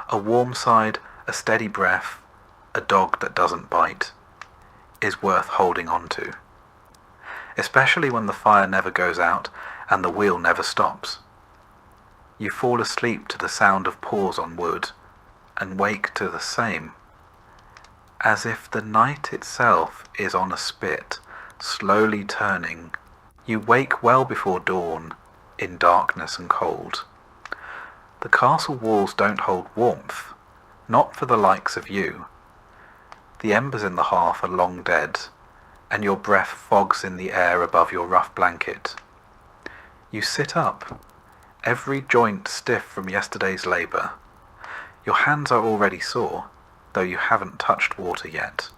a warm side, a steady breath, a dog that doesn't bite, is worth holding on to. Especially when the fire never goes out and the wheel never stops. You fall asleep to the sound of paws on wood, and wake to the same, as if the night itself is on a spit, slowly turning. You wake well before dawn, in darkness and cold. The castle walls don't hold warmth, not for the likes of you. The embers in the hearth are long dead, and your breath fogs in the air above your rough blanket. You sit up, every joint stiff from yesterday's labour. Your hands are already sore, though you haven't touched water yet.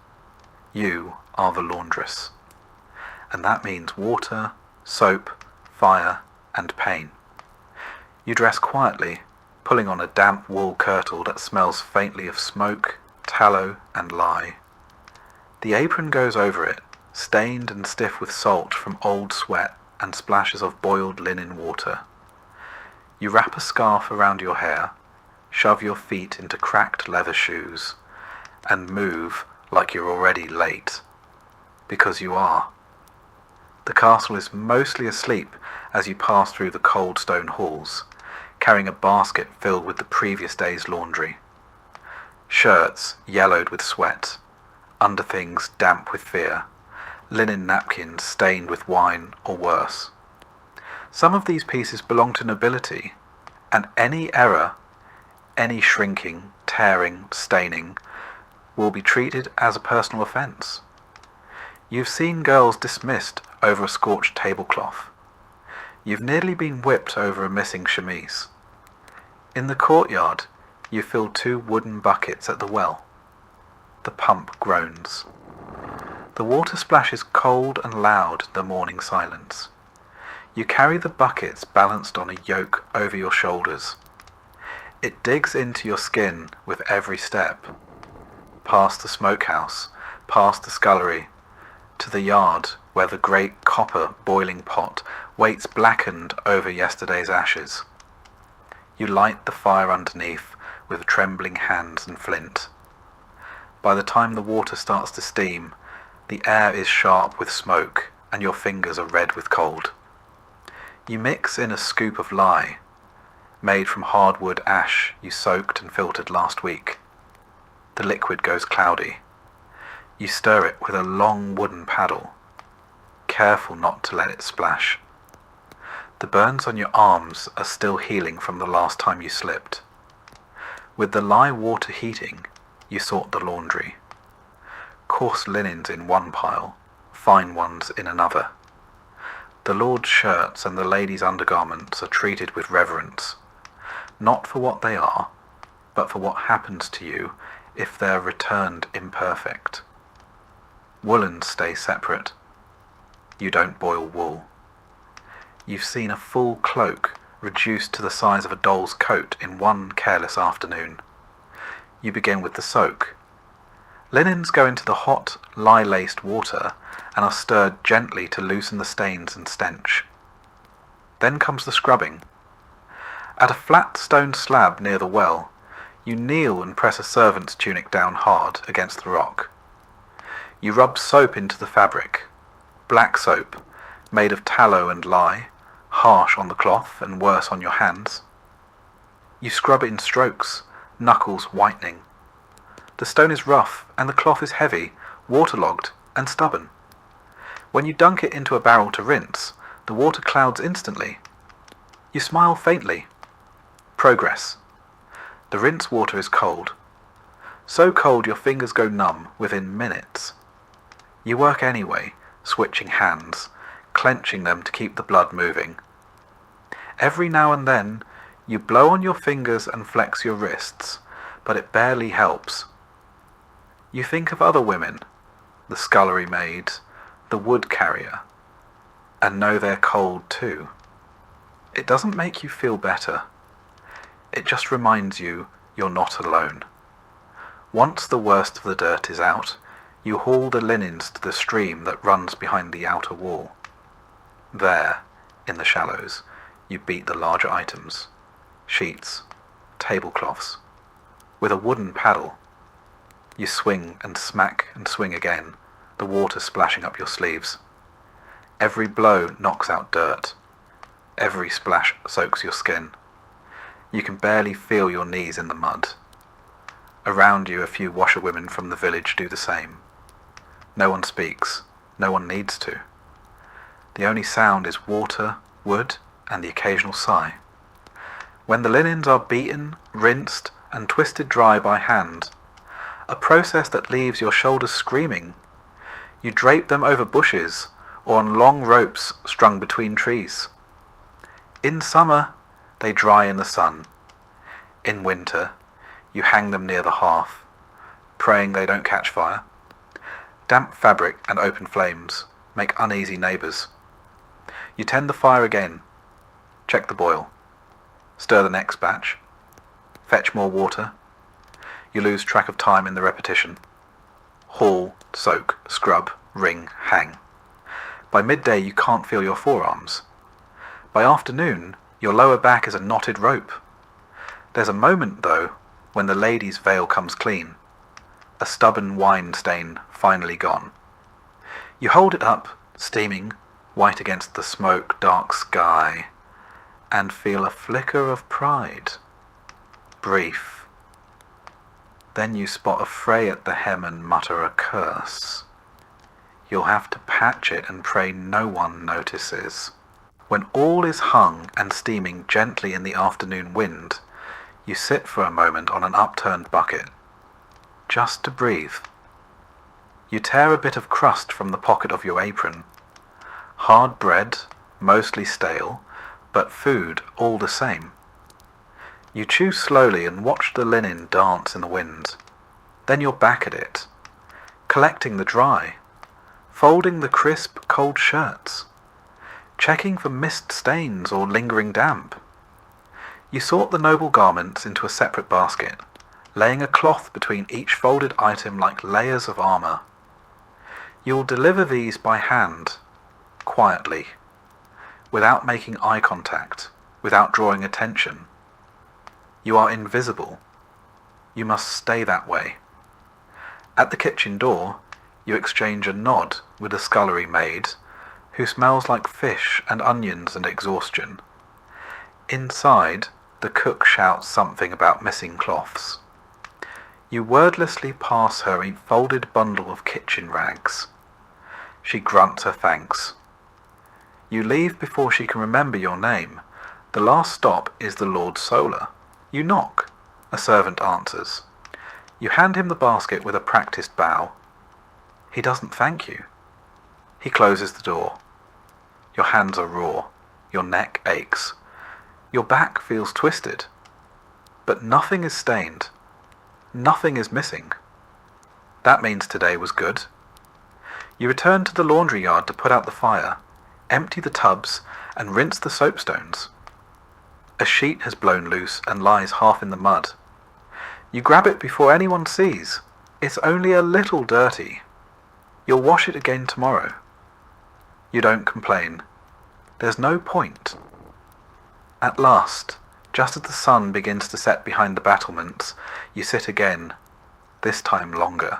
You are the laundress. And that means water, soap, fire, and pain. You dress quietly, pulling on a damp wool kirtle that smells faintly of smoke, tallow, and lye. The apron goes over it, stained and stiff with salt from old sweat and splashes of boiled linen water. You wrap a scarf around your hair, shove your feet into cracked leather shoes, and move like you're already late. Because you are. The castle is mostly asleep as you pass through the cold stone halls, carrying a basket filled with the previous day's laundry. Shirts yellowed with sweat, underthings damp with fear, linen napkins stained with wine or worse. Some of these pieces belong to nobility, and any error, any shrinking, tearing, staining, will be treated as a personal offence. You've seen girls dismissed over a scorched tablecloth. You've nearly been whipped over a missing chemise. In the courtyard, you fill 2 wooden buckets at the well. The pump groans. The water splashes cold and loud in the morning silence. You carry the buckets balanced on a yoke over your shoulders. It digs into your skin with every step. Past the smokehouse, past the scullery, to the yard where the great copper boiling pot waits blackened over yesterday's ashes. You light the fire underneath with trembling hands and flint. By the time the water starts to steam, the air is sharp with smoke and your fingers are red with cold. You mix in a scoop of lye, made from hardwood ash you soaked and filtered last week. The liquid goes cloudy. You stir it with a long wooden paddle, careful not to let it splash. The burns on your arms are still healing from the last time you slipped. With the lye water heating, you sort the laundry. Coarse linens in one pile, fine ones in another. The lord's shirts and the lady's undergarments are treated with reverence, not for what they are, but for what happens to you if they're returned imperfect. Woolens stay separate. You don't boil wool. You've seen a full cloak reduced to the size of a doll's coat in one careless afternoon. You begin with the soak. Linens go into the hot, lye-laced water and are stirred gently to loosen the stains and stench. Then comes the scrubbing. At a flat stone slab near the well, you kneel and press a servant's tunic down hard against the rock. You rub soap into the fabric, Black soap, made of tallow and lye, harsh on the cloth and worse on your hands. You scrub it in strokes, knuckles whitening. The stone is rough and the cloth is heavy, waterlogged and stubborn. When you dunk it into a barrel to rinse, the water clouds instantly. You smile faintly. Progress. The rinse water is cold. So cold your fingers go numb within minutes. You work anyway, switching hands, clenching them to keep the blood moving. Every now and then, you blow on your fingers and flex your wrists, but it barely helps. You think of other women, the scullery maid, the wood carrier, and know they're cold too. It doesn't make you feel better. It just reminds you you're not alone. Once the worst of the dirt is out, you haul the linens to the stream that runs behind the outer wall. There, in the shallows, you beat the larger items, sheets, tablecloths. With a wooden paddle, you swing and smack and swing again, the water splashing up your sleeves. Every blow knocks out dirt. Every splash soaks your skin. You can barely feel your knees in the mud. Around you a few washerwomen from the village do the same. No one speaks. No one needs to. The only sound is water, wood, and the occasional sigh. When the linens are beaten, rinsed, and twisted dry by hand, a process that leaves your shoulders screaming, you drape them over bushes or on long ropes strung between trees. In summer, they dry in the sun. In winter, you hang them near the hearth, praying they don't catch fire. Damp fabric and open flames make uneasy neighbours. You tend the fire again, check the boil, stir the next batch, fetch more water. You lose track of time in the repetition. Haul, soak, scrub, wring, hang. By midday you can't feel your forearms. By afternoon, your lower back is a knotted rope. There's a moment, though, when the lady's veil comes clean, a stubborn wine stain finally gone. You hold it up, steaming, white against the smoke-dark sky, and feel a flicker of pride. Brief. Then you spot a fray at the hem and mutter a curse. You'll have to patch it and pray no one notices. When all is hung and steaming gently in the afternoon wind, you sit for a moment on an upturned bucket, just to breathe. You tear a bit of crust from the pocket of your apron. Hard bread, mostly stale, but food all the same. You chew slowly and watch the linen dance in the wind. Then you're back at it, collecting the dry, folding the crisp, cold shirts, checking for mist stains or lingering damp. You sort the noble garments into a separate basket, laying a cloth between each folded item like layers of armour. You'll deliver these by hand, quietly, without making eye contact, without drawing attention. You are invisible. You must stay that way. At the kitchen door, you exchange a nod with the scullery maid, who smells like fish and onions and exhaustion. Inside, the cook shouts something about missing cloths. You wordlessly pass her a folded bundle of kitchen rags. She grunts her thanks. You leave before she can remember your name. The last stop is the Lord Solar. You knock. A servant answers. You hand him the basket with a practised bow. He doesn't thank you. He closes the door. Your hands are raw. Your neck aches. Your back feels twisted. But nothing is stained. Nothing is missing. That means today was good. You return to the laundry yard to put out the fire, empty the tubs, and rinse the soapstones. A sheet has blown loose and lies half in the mud. You grab it before anyone sees. It's only a little dirty. You'll wash it again tomorrow. You don't complain. There's no point. At last, just as the sun begins to set behind the battlements, you sit again, this time longer.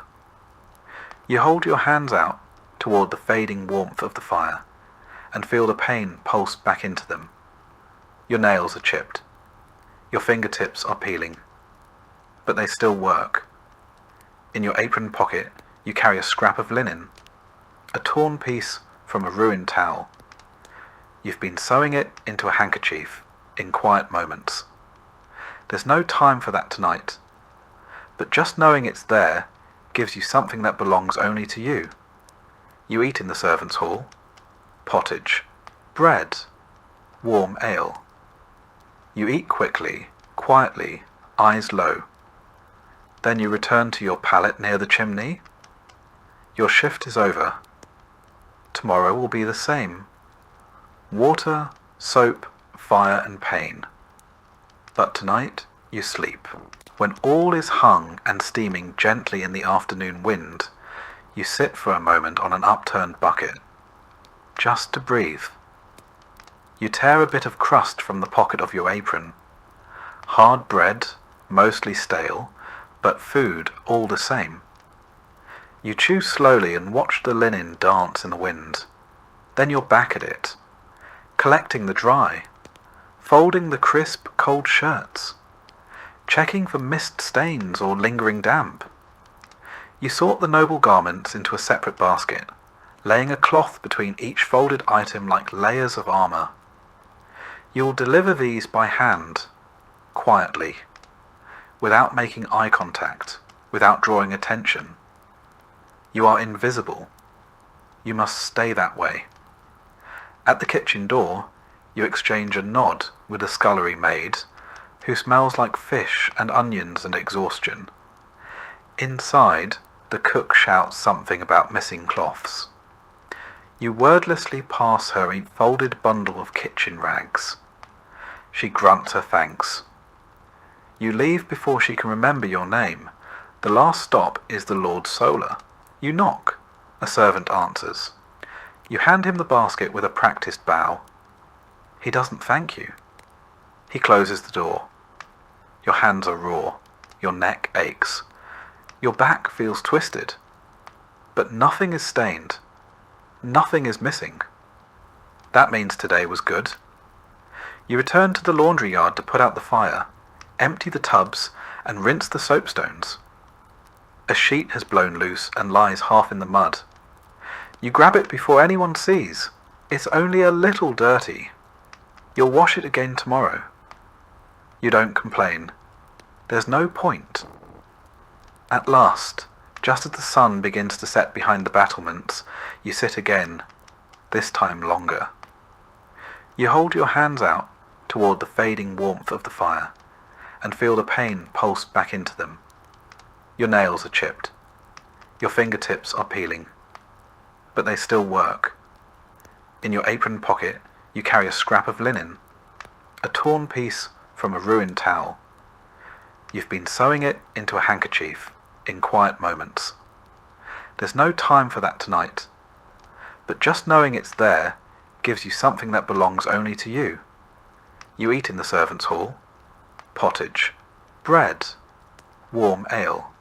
You hold your hands out toward the fading warmth of the fire, and feel the pain pulse back into them. Your nails are chipped. Your fingertips are peeling. But they still work. In your apron pocket, you carry a scrap of linen, a torn piece from a ruined towel. You've been sewing it into a handkerchief in quiet moments. There's no time for that tonight, but just knowing it's there gives you something that belongs only to you. You eat in the servants' hall, pottage, bread, warm ale. You eat quickly, quietly, eyes low. Then you return to your pallet near the chimney. Your shift is over. Tomorrow will be the same. Water, soap, fire and pain. But tonight you sleep. When all is hung and steaming gently in the afternoon wind, you sit for a moment on an upturned bucket, just to breathe. You tear a bit of crust from the pocket of your apron. Hard bread, mostly stale, but food all the same. You chew slowly and watch the linen dance in the wind. Then you're back at it, collecting the dry, folding the crisp, cold shirts, checking for mist stains or lingering damp. You sort the noble garments into a separate basket, laying a cloth between each folded item like layers of armor. You'll deliver these by hand, quietly, without making eye contact, without drawing attention. You are invisible. You must stay that way. At the kitchen door, you exchange a nod with the scullery maid, who smells like fish and onions and exhaustion. Inside, the cook shouts something about missing cloths. You wordlessly pass her a folded bundle of kitchen rags. She grunts her thanks. You leave before she can remember your name. The last stop is the Lord Solar. You knock. A servant answers. You hand him the basket with a practiced bow. He doesn't thank you. He closes the door. Your hands are raw. Your neck aches. Your back feels twisted. But nothing is stained. Nothing is missing. That means today was good. You return to the laundry yard to put out the fire, empty the tubs, and rinse the soapstones. A sheet has blown loose and lies half in the mud. You grab it before anyone sees. It's only a little dirty. You'll wash it again tomorrow. You don't complain. There's no point. At last, just as the sun begins to set behind the battlements, you sit again, this time longer. You hold your hands out toward the fading warmth of the fire, and feel the pain pulse back into them. Your nails are chipped. Your fingertips are peeling. But they still work. In your apron pocket, you carry a scrap of linen, a torn piece from a ruined towel. You've been sewing it into a handkerchief in quiet moments. There's no time for that tonight, but just knowing it's there gives you something that belongs only to you. You eat in the servants' hall, pottage, bread, warm ale.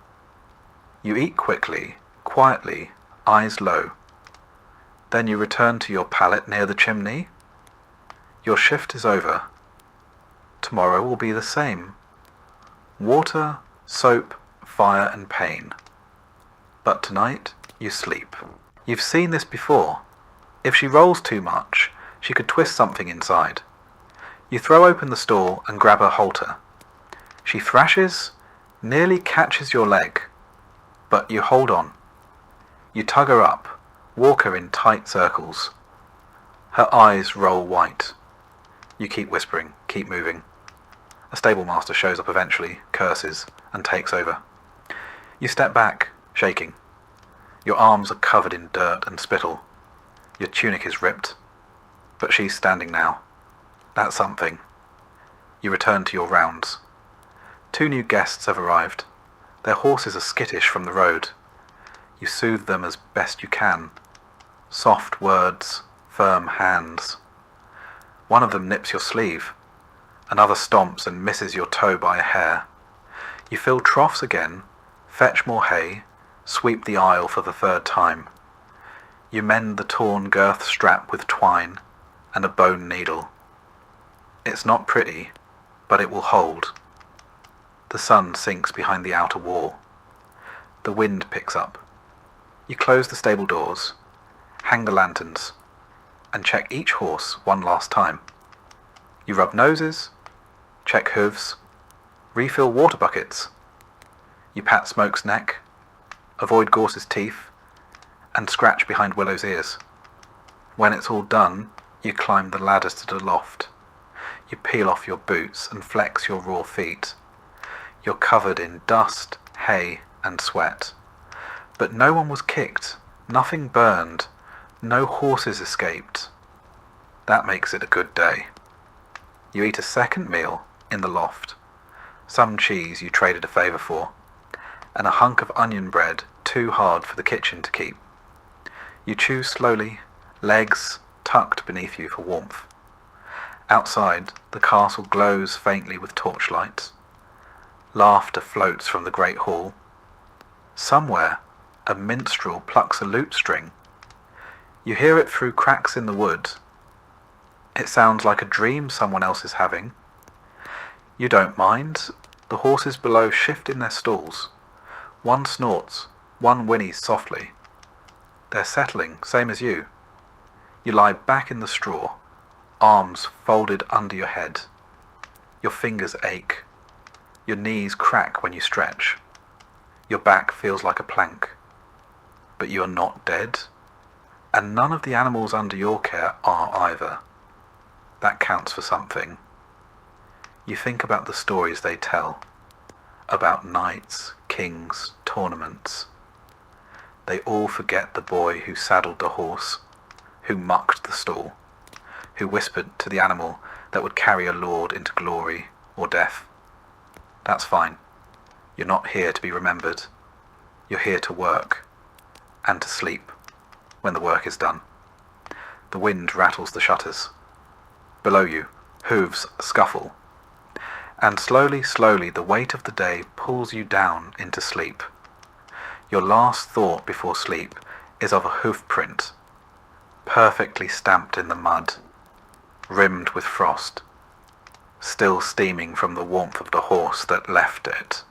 You eat quickly, quietly, eyes low. Then you return to your pallet near the chimney. Your shift is over. Tomorrow will be the same. Water, soap, fire and pain. But tonight you sleep. You've seen this before. If she rolls too much, she could twist something inside. You throw open the stall and grab her halter. She thrashes, nearly catches your leg, but you hold on. You tug her up, walk her in tight circles. Her eyes roll white. You keep whispering, keep moving. A stable master shows up eventually, curses, and takes over. You step back, shaking. Your arms are covered in dirt and spittle. Your tunic is ripped. But she's standing now. That's something. You return to your rounds. 2 new guests have arrived. Their horses are skittish from the road. You soothe them as best you can. Soft words, firm hands. One of them nips your sleeve. Another stomps and misses your toe by a hair. You fill troughs again, fetch more hay, sweep the aisle for the 3rd time. You mend the torn girth strap with twine and a bone needle. It's not pretty, but it will hold. The sun sinks behind the outer wall. The wind picks up. You close the stable doors, hang the lanterns, and check each horse one last time. You rub noses, check hooves, refill water buckets. You pat Smoke's neck, avoid Gorse's teeth, and scratch behind Willow's ears. When it's all done, you climb the ladders to the loft. You peel off your boots and flex your raw feet. You're covered in dust, hay, and sweat. But no one was kicked, nothing burned, no horses escaped. That makes it a good day. You eat a second meal in the loft, some cheese you traded a favour for, and a hunk of onion bread too hard for the kitchen to keep. You chew slowly, legs tucked beneath you for warmth. Outside, the castle glows faintly with torchlights. Laughter floats from the great hall. Somewhere, a minstrel plucks a lute string. You hear it through cracks in the wood. It sounds like a dream someone else is having. You don't mind. The horses below shift in their stalls. One snorts, one whinnies softly. They're settling, same as you. You lie back in the straw, arms folded under your head. Your fingers ache. Your knees crack when you stretch. Your back feels like a plank. But you are not dead, and none of the animals under your care are either. That counts for something. You think about the stories they tell, about knights, kings, tournaments. They all forget the boy who saddled the horse, who mucked the stall, who whispered to the animal that would carry a lord into glory or death. That's fine. You're not here to be remembered. You're here to work, and to sleep when the work is done. The wind rattles the shutters. Below you, hooves scuffle, and slowly, slowly the weight of the day pulls you down into sleep. Your last thought before sleep is of a hoof print, perfectly stamped in the mud, rimmed with frost, still steaming from the warmth of the horse that left it.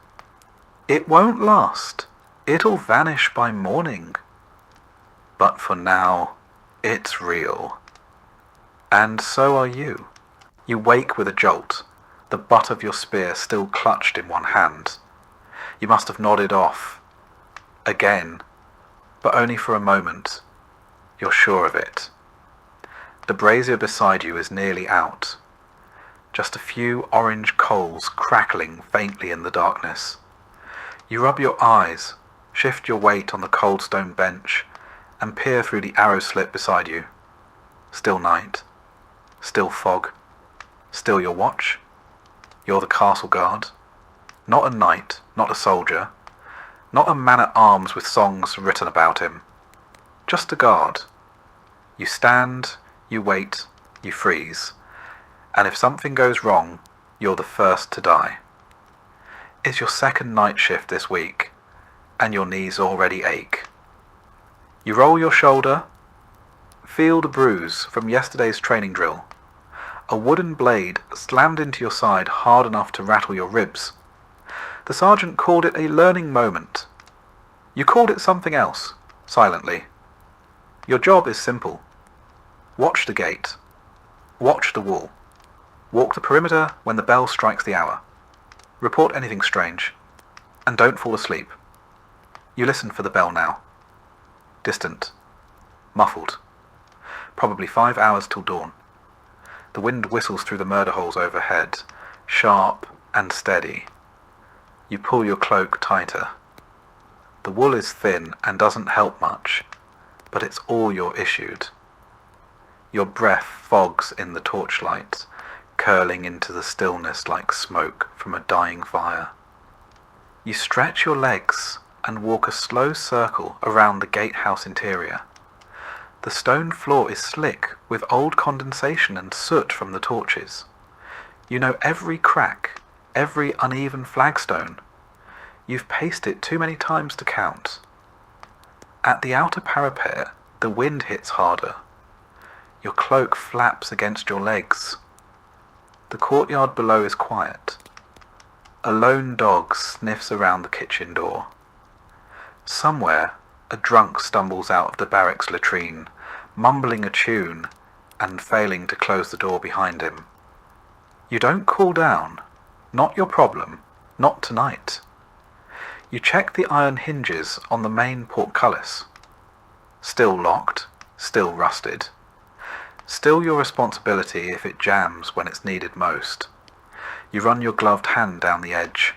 It won't last. It'll vanish by morning. But for now, it's real. And so are you. You wake with a jolt, the butt of your spear still clutched in one hand. You must have nodded off. Again, but only for a moment. You're sure of it. The brazier beside you is nearly out. Just a few orange coals crackling faintly in the darkness. You rub your eyes, shift your weight on the cold stone bench, and peer through the arrow slit beside you. Still night. Still fog. Still your watch. You're the castle guard. Not a knight, not a soldier. Not a man-at-arms with songs written about him. Just a guard. You stand, you wait, you freeze. And if something goes wrong, you're the first to die. It's your second night shift this week, and your knees already ache. You roll your shoulder, feel the bruise from yesterday's training drill. A wooden blade slammed into your side hard enough to rattle your ribs. The sergeant called it a learning moment. You called it something else, silently. Your job is simple. Watch the gate. Watch the wall. Walk the perimeter when the bell strikes the hour. Report anything strange. And don't fall asleep. You listen for the bell now. Distant. Muffled. Probably 5 hours till dawn. The wind whistles through the murder holes overhead, sharp and steady. You pull your cloak tighter. The wool is thin and doesn't help much, but it's all you're issued. Your breath fogs in the torchlight, curling into the stillness like smoke from a dying fire. You stretch your legs and walk a slow circle around the gatehouse interior. The stone floor is slick with old condensation and soot from the torches. You know every crack, every uneven flagstone. You've paced it too many times to count. At the outer parapet, The wind hits harder. Your cloak flaps against your legs. The courtyard below is quiet. A lone dog sniffs around the kitchen door. Somewhere, a drunk stumbles out of the barracks latrine, mumbling a tune and failing to close the door behind him. You don't cool down. Not your problem. Not tonight. You check the iron hinges on the main portcullis. Still locked, still rusted. Still your responsibility if it jams when it's needed most. You run your gloved hand down the edge.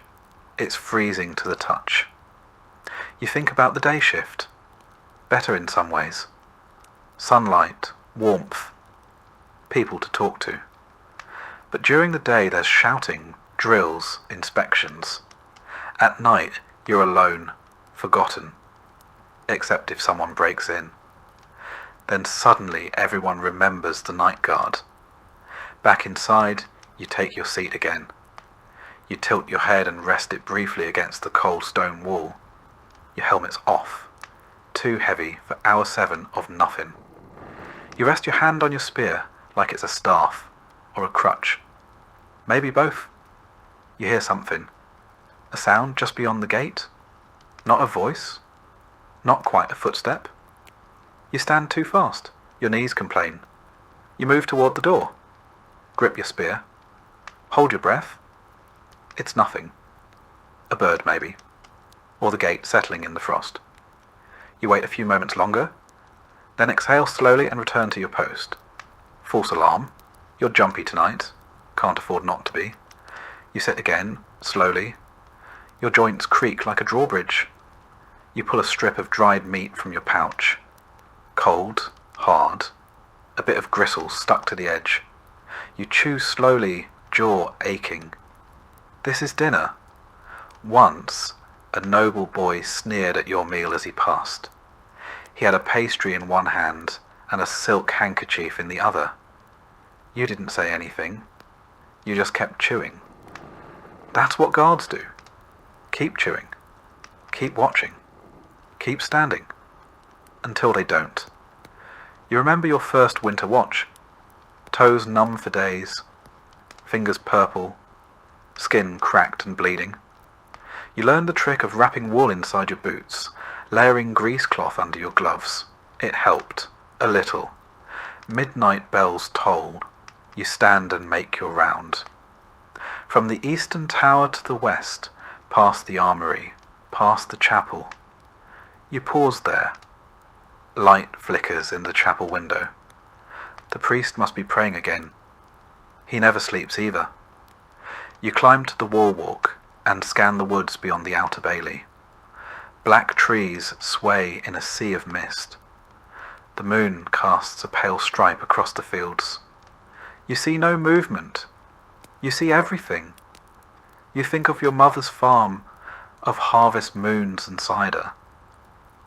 It's freezing to the touch. You think about the day shift. Better in some ways. Sunlight, warmth, people to talk to. But during the day there's shouting, drills, inspections. At night you're alone, forgotten. Except if someone breaks in. Then suddenly everyone remembers the night guard. Back inside, you take your seat again. You tilt your head and rest it briefly against the cold stone wall. Your helmet's off. Too heavy for hour 7 of nothing. You rest your hand on your spear like it's a staff or a crutch. Maybe both. You hear something. A sound just beyond the gate. Not a voice. Not quite a footstep. You stand too fast. Your knees complain. You move toward the door. Grip your spear. Hold your breath. It's nothing. A bird, maybe. Or the gate settling in the frost. You wait a few moments longer, then exhale slowly and return to your post. False alarm. You're jumpy tonight. Can't afford not to be. You sit again, slowly. Your joints creak like a drawbridge. You pull a strip of dried meat from your pouch. Cold, hard, a bit of gristle stuck to the edge. You chew slowly, jaw aching. This is dinner. Once, a noble boy sneered at your meal as he passed. He had a pastry in one hand and a silk handkerchief in the other. You didn't say anything. You just kept chewing. That's what guards do. Keep chewing. Keep watching. Keep standing. Until they don't. You remember your first winter watch. Toes numb for days. Fingers purple. Skin cracked and bleeding. You learned the trick of wrapping wool inside your boots, layering grease cloth under your gloves. It helped. A little. Midnight bells toll. You stand and make your round. From the eastern tower to the west, past the armory, past the chapel. You pause there. Light flickers in the chapel window. The priest must be praying again. He never sleeps either. You climb to the wall walk and scan the woods beyond the outer bailey. Black trees sway in a sea of mist. The moon casts a pale stripe across the fields. You see no movement. You see everything. You think of your mother's farm, of harvest moons and cider,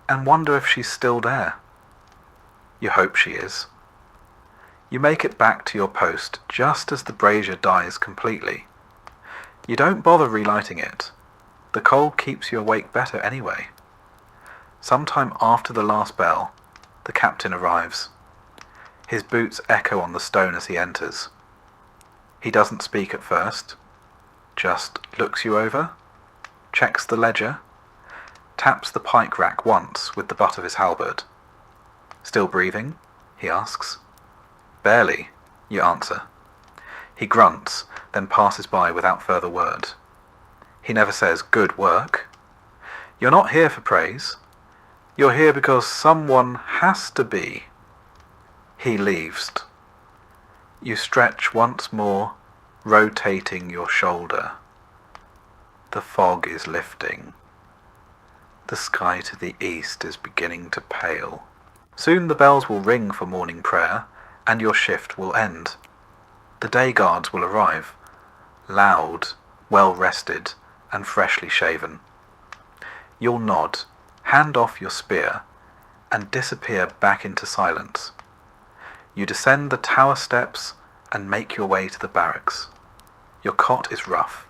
and wonder if she's still there. You hope she is. You make it back to your post just as the brazier dies completely. You don't bother relighting it. The cold keeps you awake better anyway. Sometime after the last bell, the captain arrives. His boots echo on the stone as he enters. He doesn't speak at first, just looks you over, checks the ledger, taps the pike rack once with the butt of his halberd. Still breathing? He asks. Barely, you answer. He grunts, then passes by without further word. He never says, "Good work." You're not here for praise. You're here because someone has to be. He leaves. You stretch once more, rotating your shoulder. The fog is lifting. The sky to the east is beginning to pale. Soon the bells will ring for morning prayer, and your shift will end. The day guards will arrive, loud, well-rested, and freshly shaven. You'll nod, hand off your spear, and disappear back into silence. You descend the tower steps and make your way to the barracks. Your cot is rough.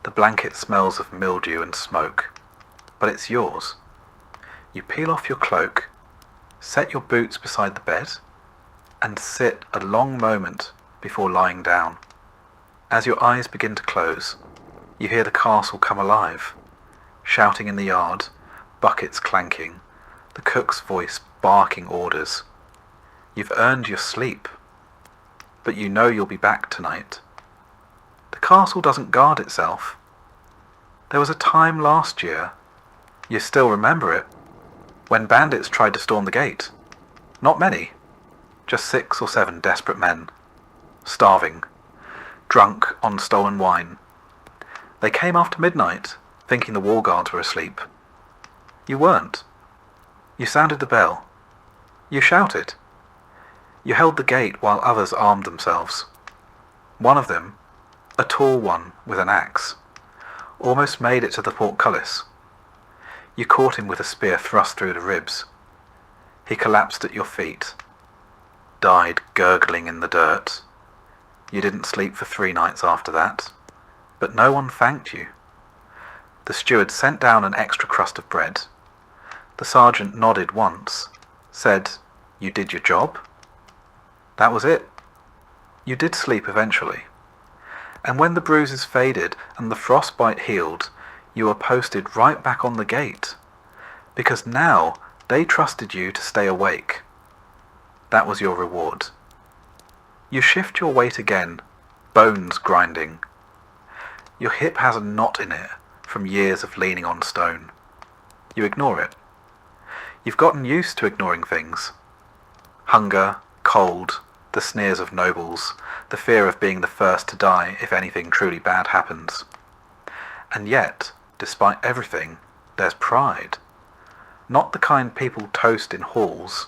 The blanket smells of mildew and smoke, but it's yours. You peel off your cloak, Set your boots beside the bed and sit a long moment before lying down. As your eyes begin to close, you hear the castle come alive, shouting in the yard, buckets clanking, the cook's voice barking orders. You've earned your sleep, but you know you'll be back tonight. The castle doesn't guard itself. There was a time last year, you still remember it, when bandits tried to storm the gate. Not many, just 6 or 7 desperate men, starving, drunk on stolen wine. They came after midnight, thinking the wall guards were asleep. You weren't. You sounded the bell. You shouted. You held the gate while others armed themselves. One of them, a tall one with an axe, almost made it to the portcullis. You caught him with a spear thrust through the ribs. He collapsed at your feet, died gurgling in the dirt. You didn't sleep for 3 nights after that, but no one thanked you. The steward sent down an extra crust of bread. The sergeant nodded once, said, "You did your job?" That was it. You did sleep eventually. And when the bruises faded and the frostbite healed, you were posted right back on the gate, because now they trusted you to stay awake. That was your reward. You shift your weight again, bones grinding. Your hip has a knot in it from years of leaning on stone. You ignore it. You've gotten used to ignoring things. Hunger, cold, the sneers of nobles, the fear of being the first to die if anything truly bad happens. And yet, despite everything, there's pride. Not the kind people toast in halls,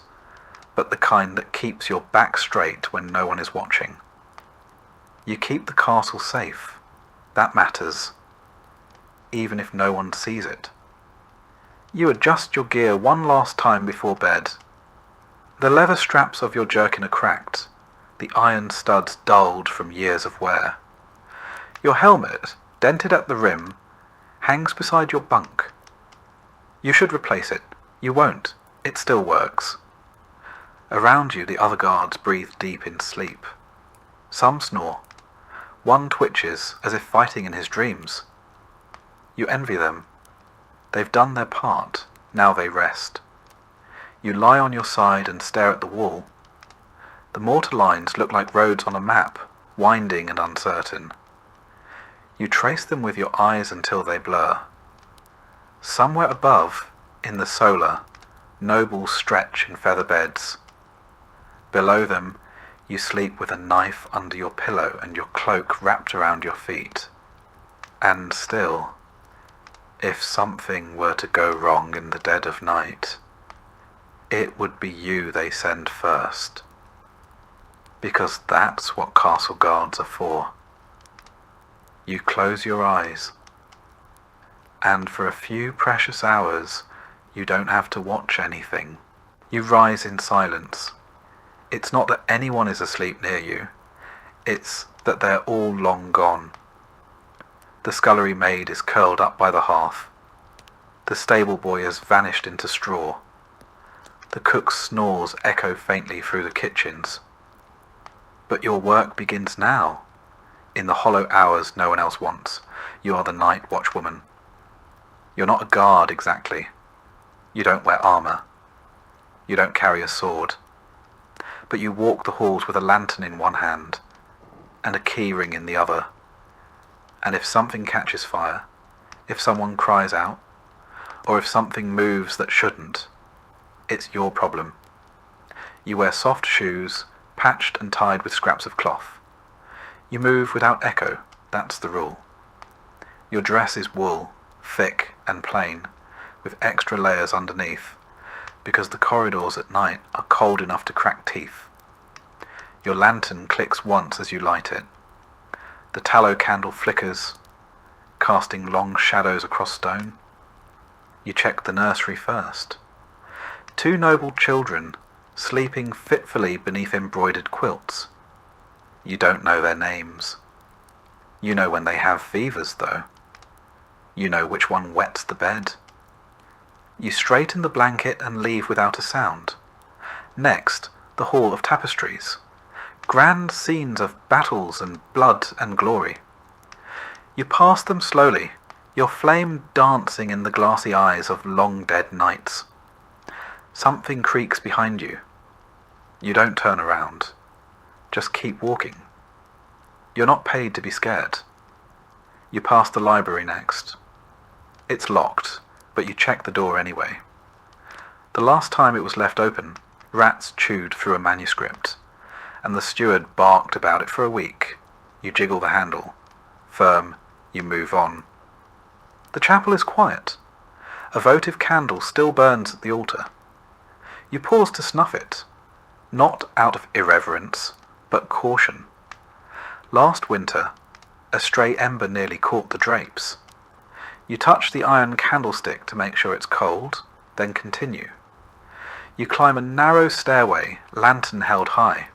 but the kind that keeps your back straight when no one is watching. You keep the castle safe. That matters, even if no one sees it. You adjust your gear one last time before bed. The leather straps of your jerkin are cracked, the iron studs dulled from years of wear. Your helmet, dented at the rim, hangs beside your bunk. You should replace it. You won't. It still works. Around you the other guards breathe deep in sleep. Some snore. One twitches as if fighting in his dreams. You envy them. They've done their part. Now they rest. You lie on your side and stare at the wall. The mortar lines look like roads on a map, winding and uncertain. You trace them with your eyes until they blur. Somewhere above, in the solar, nobles stretch in feather beds. Below them, you sleep with a knife under your pillow and your cloak wrapped around your feet. And still, if something were to go wrong in the dead of night, it would be you they send first. Because that's what castle guards are for. You close your eyes, and for a few precious hours you don't have to watch anything. You rise in silence. It's not that anyone is asleep near you, it's that they're all long gone. The scullery maid is curled up by the hearth. The stable boy has vanished into straw. The cook's snores echo faintly through the kitchens. But your work begins now. In the hollow hours no one else wants, you are the night watchwoman. You're not a guard exactly. You don't wear armour. You don't carry a sword. But you walk the halls with a lantern in one hand and a key ring in the other. And if something catches fire, if someone cries out, or if something moves that shouldn't, it's your problem. You wear soft shoes, patched and tied with scraps of cloth. You move without echo, that's the rule. Your dress is wool, thick and plain, with extra layers underneath, because the corridors at night are cold enough to crack teeth. Your lantern clicks once as you light it. The tallow candle flickers, casting long shadows across stone. You check the nursery first. 2 noble children, sleeping fitfully beneath embroidered quilts. You don't know their names. You know when they have fevers, though. You know which one wets the bed. You straighten the blanket and leave without a sound. Next, the Hall of Tapestries. Grand scenes of battles and blood and glory. You pass them slowly, your flame dancing in the glassy eyes of long-dead knights. Something creaks behind you. You don't turn around. Just keep walking. You're not paid to be scared. You pass the library next. It's locked, but you check the door anyway. The last time it was left open, rats chewed through a manuscript, and the steward barked about it for a week. You jiggle the handle. Firm, you move on. The chapel is quiet. A votive candle still burns at the altar. You pause to snuff it, not out of irreverence, but caution. Last winter, a stray ember nearly caught the drapes. You touch the iron candlestick to make sure it's cold, then continue. You climb a narrow stairway, lantern held high.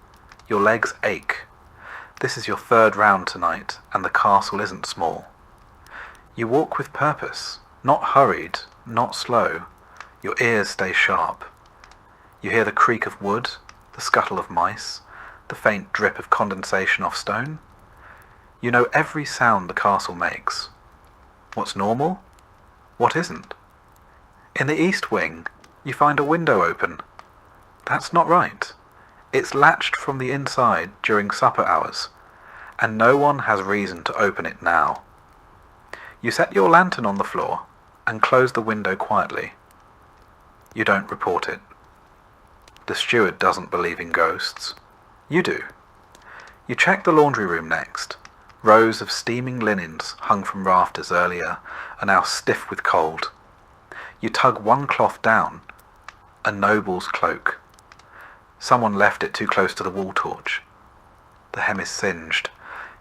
Your legs ache. This is your third round tonight, and the castle isn't small. You walk with purpose, not hurried, not slow. Your ears stay sharp. You hear the creak of wood, the scuttle of mice, the faint drip of condensation off stone. You know every sound the castle makes. What's normal? What isn't? In the east wing, you find a window open. That's not right. It's latched from the inside during supper hours, and no one has reason to open it now. You set your lantern on the floor and close the window quietly. You don't report it. The steward doesn't believe in ghosts. You do. You check the laundry room next. Rows of steaming linens hung from rafters earlier are now stiff with cold. You tug one cloth down, a noble's cloak. Someone left it too close to the wall torch. The hem is singed.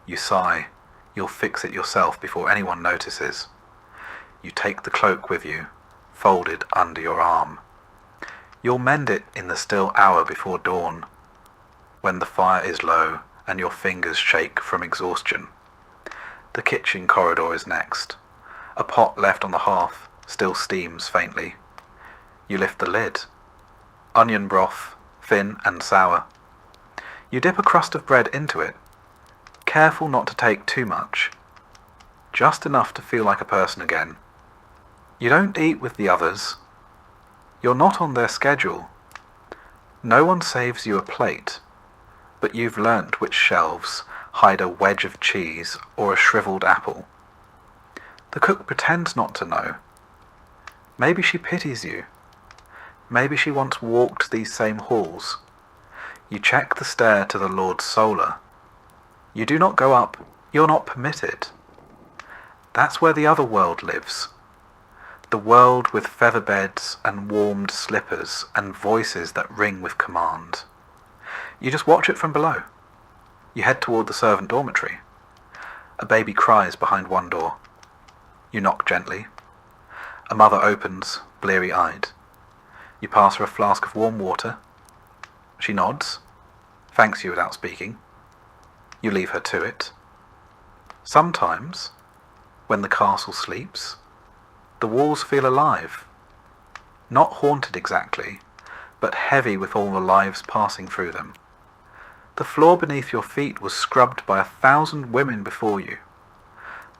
You sigh. You'll fix it yourself before anyone notices. You take the cloak with you, folded under your arm. You'll mend it in the still hour before dawn, when the fire is low and your fingers shake from exhaustion. The kitchen corridor is next. A pot left on the hearth still steams faintly. You lift the lid. Onion broth, thin and sour. You dip a crust of bread into it, careful not to take too much. Just enough to feel like a person again. You don't eat with the others. You're not on their schedule. No one saves you a plate, but you've learnt which shelves hide a wedge of cheese or a shriveled apple. The cook pretends not to know. Maybe she pities you. Maybe she once walked these same halls. You check the stair to the Lord's Solar. You do not go up. You're not permitted. That's where the other world lives. The world with feather beds and warmed slippers and voices that ring with command. You just watch it from below. You head toward the servant dormitory. A baby cries behind one door. You knock gently. A mother opens, bleary-eyed. You pass her a flask of warm water. She nods, thanks you without speaking. You leave her to it. Sometimes, when the castle sleeps, the walls feel alive. Not haunted exactly, but heavy with all the lives passing through them. The floor beneath your feet was scrubbed by 1,000 women before you.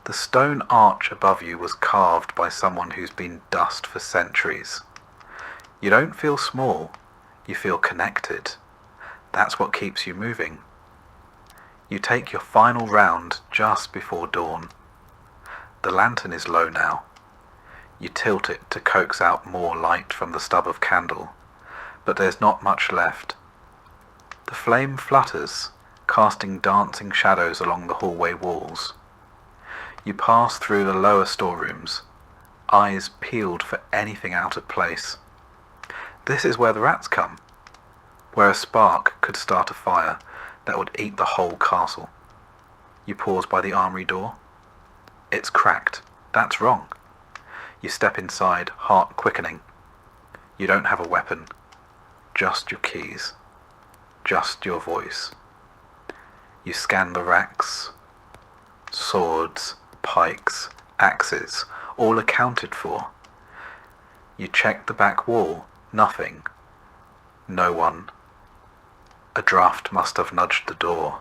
The stone arch above you was carved by someone who's been dust for centuries. You don't feel small, you feel connected. That's what keeps you moving. You take your final round just before dawn. The lantern is low now. You tilt it to coax out more light from the stub of candle, but there's not much left. The flame flutters, casting dancing shadows along the hallway walls. You pass through the lower storerooms, eyes peeled for anything out of place. This is where the rats come, where a spark could start a fire that would eat the whole castle. You pause by the armory door. It's cracked. That's wrong. You step inside, heart quickening. You don't have a weapon, just your keys, just your voice. You scan the racks. Swords, pikes, axes, all accounted for. You check the back wall. Nothing. No one. A draught must have nudged the door,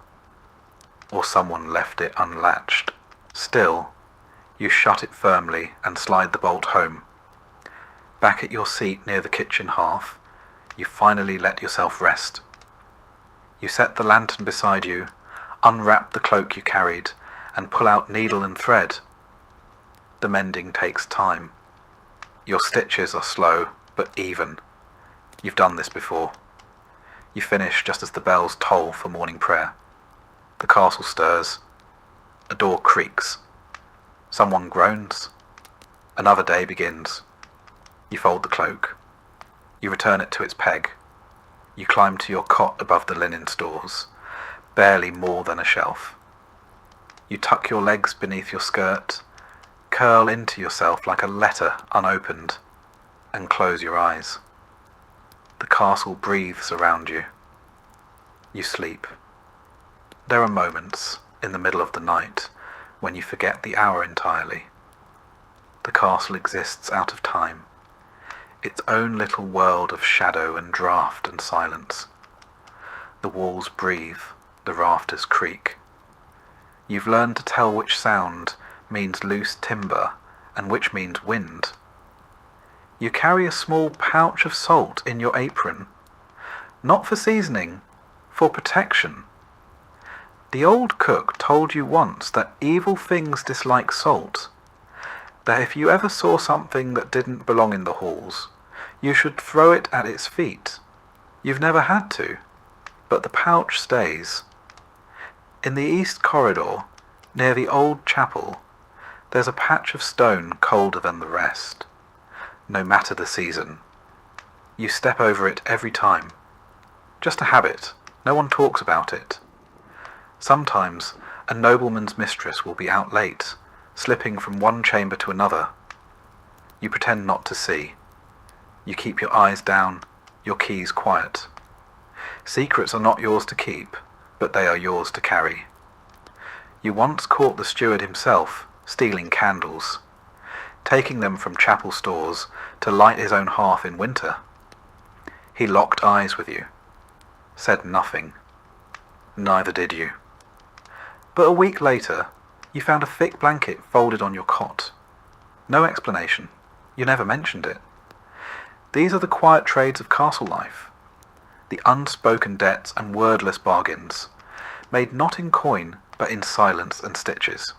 or someone left it unlatched. Still, you shut it firmly and slide the bolt home. Back at your seat near the kitchen hearth, you finally let yourself rest. You set the lantern beside you, unwrap the cloak you carried, and pull out needle and thread. The mending takes time. Your stitches are slow, but even. You've done this before. You finish just as the bells toll for morning prayer. The castle stirs. A door creaks. Someone groans. Another day begins. You fold the cloak. You return it to its peg. You climb to your cot above the linen stores, barely more than a shelf. You tuck your legs beneath your skirt, curl into yourself like a letter unopened, and close your eyes. The castle breathes around you. You sleep. There are moments in the middle of the night when you forget the hour entirely. The castle exists out of time, its own little world of shadow and draught and silence. The walls breathe, the rafters creak. You've learned to tell which sound means loose timber and which means wind. You carry a small pouch of salt in your apron, not for seasoning, for protection. The old cook told you once that evil things dislike salt, that if you ever saw something that didn't belong in the halls, you should throw it at its feet. You've never had to, but the pouch stays. In the east corridor, near the old chapel, there's a patch of stone colder than the rest. No matter the season. You step over it every time. Just a habit. No one talks about it. Sometimes a nobleman's mistress will be out late, slipping from one chamber to another. You pretend not to see. You keep your eyes down, your keys quiet. Secrets are not yours to keep, but they are yours to carry. You once caught the steward himself stealing candles, taking them from chapel stores to light his own hearth in winter. He locked eyes with you, said nothing. Neither did you. But a week later, you found a thick blanket folded on your cot. No explanation. You never mentioned it. These are the quiet trades of castle life, the unspoken debts and wordless bargains, made not in coin but in silence and stitches.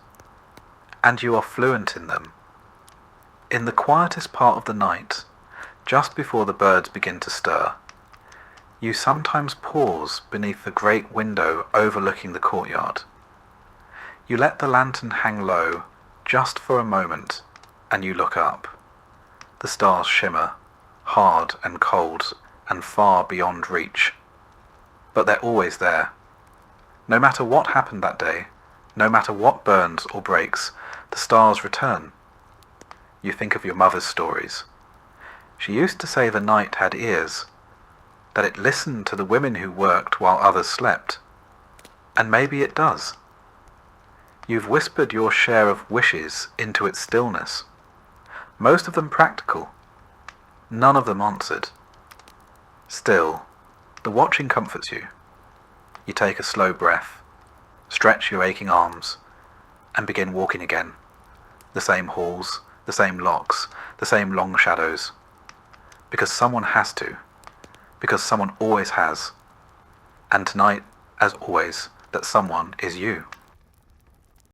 And you are fluent in them. In the quietest part of the night, just before the birds begin to stir, you sometimes pause beneath the great window overlooking the courtyard. You let the lantern hang low just for a moment, and you look up. The stars shimmer, hard and cold and far beyond reach. But they're always there. No matter what happened that day, no matter what burns or breaks, the stars return. You think of your mother's stories. She used to say the night had ears, that it listened to the women who worked while others slept. And maybe it does. You've whispered your share of wishes into its stillness, most of them practical, none of them answered. Still, the watching comforts you. You take a slow breath, stretch your aching arms, and begin walking again. The same halls, the same locks, the same long shadows. Because someone has to. Because someone always has. And tonight, as always, that someone is you.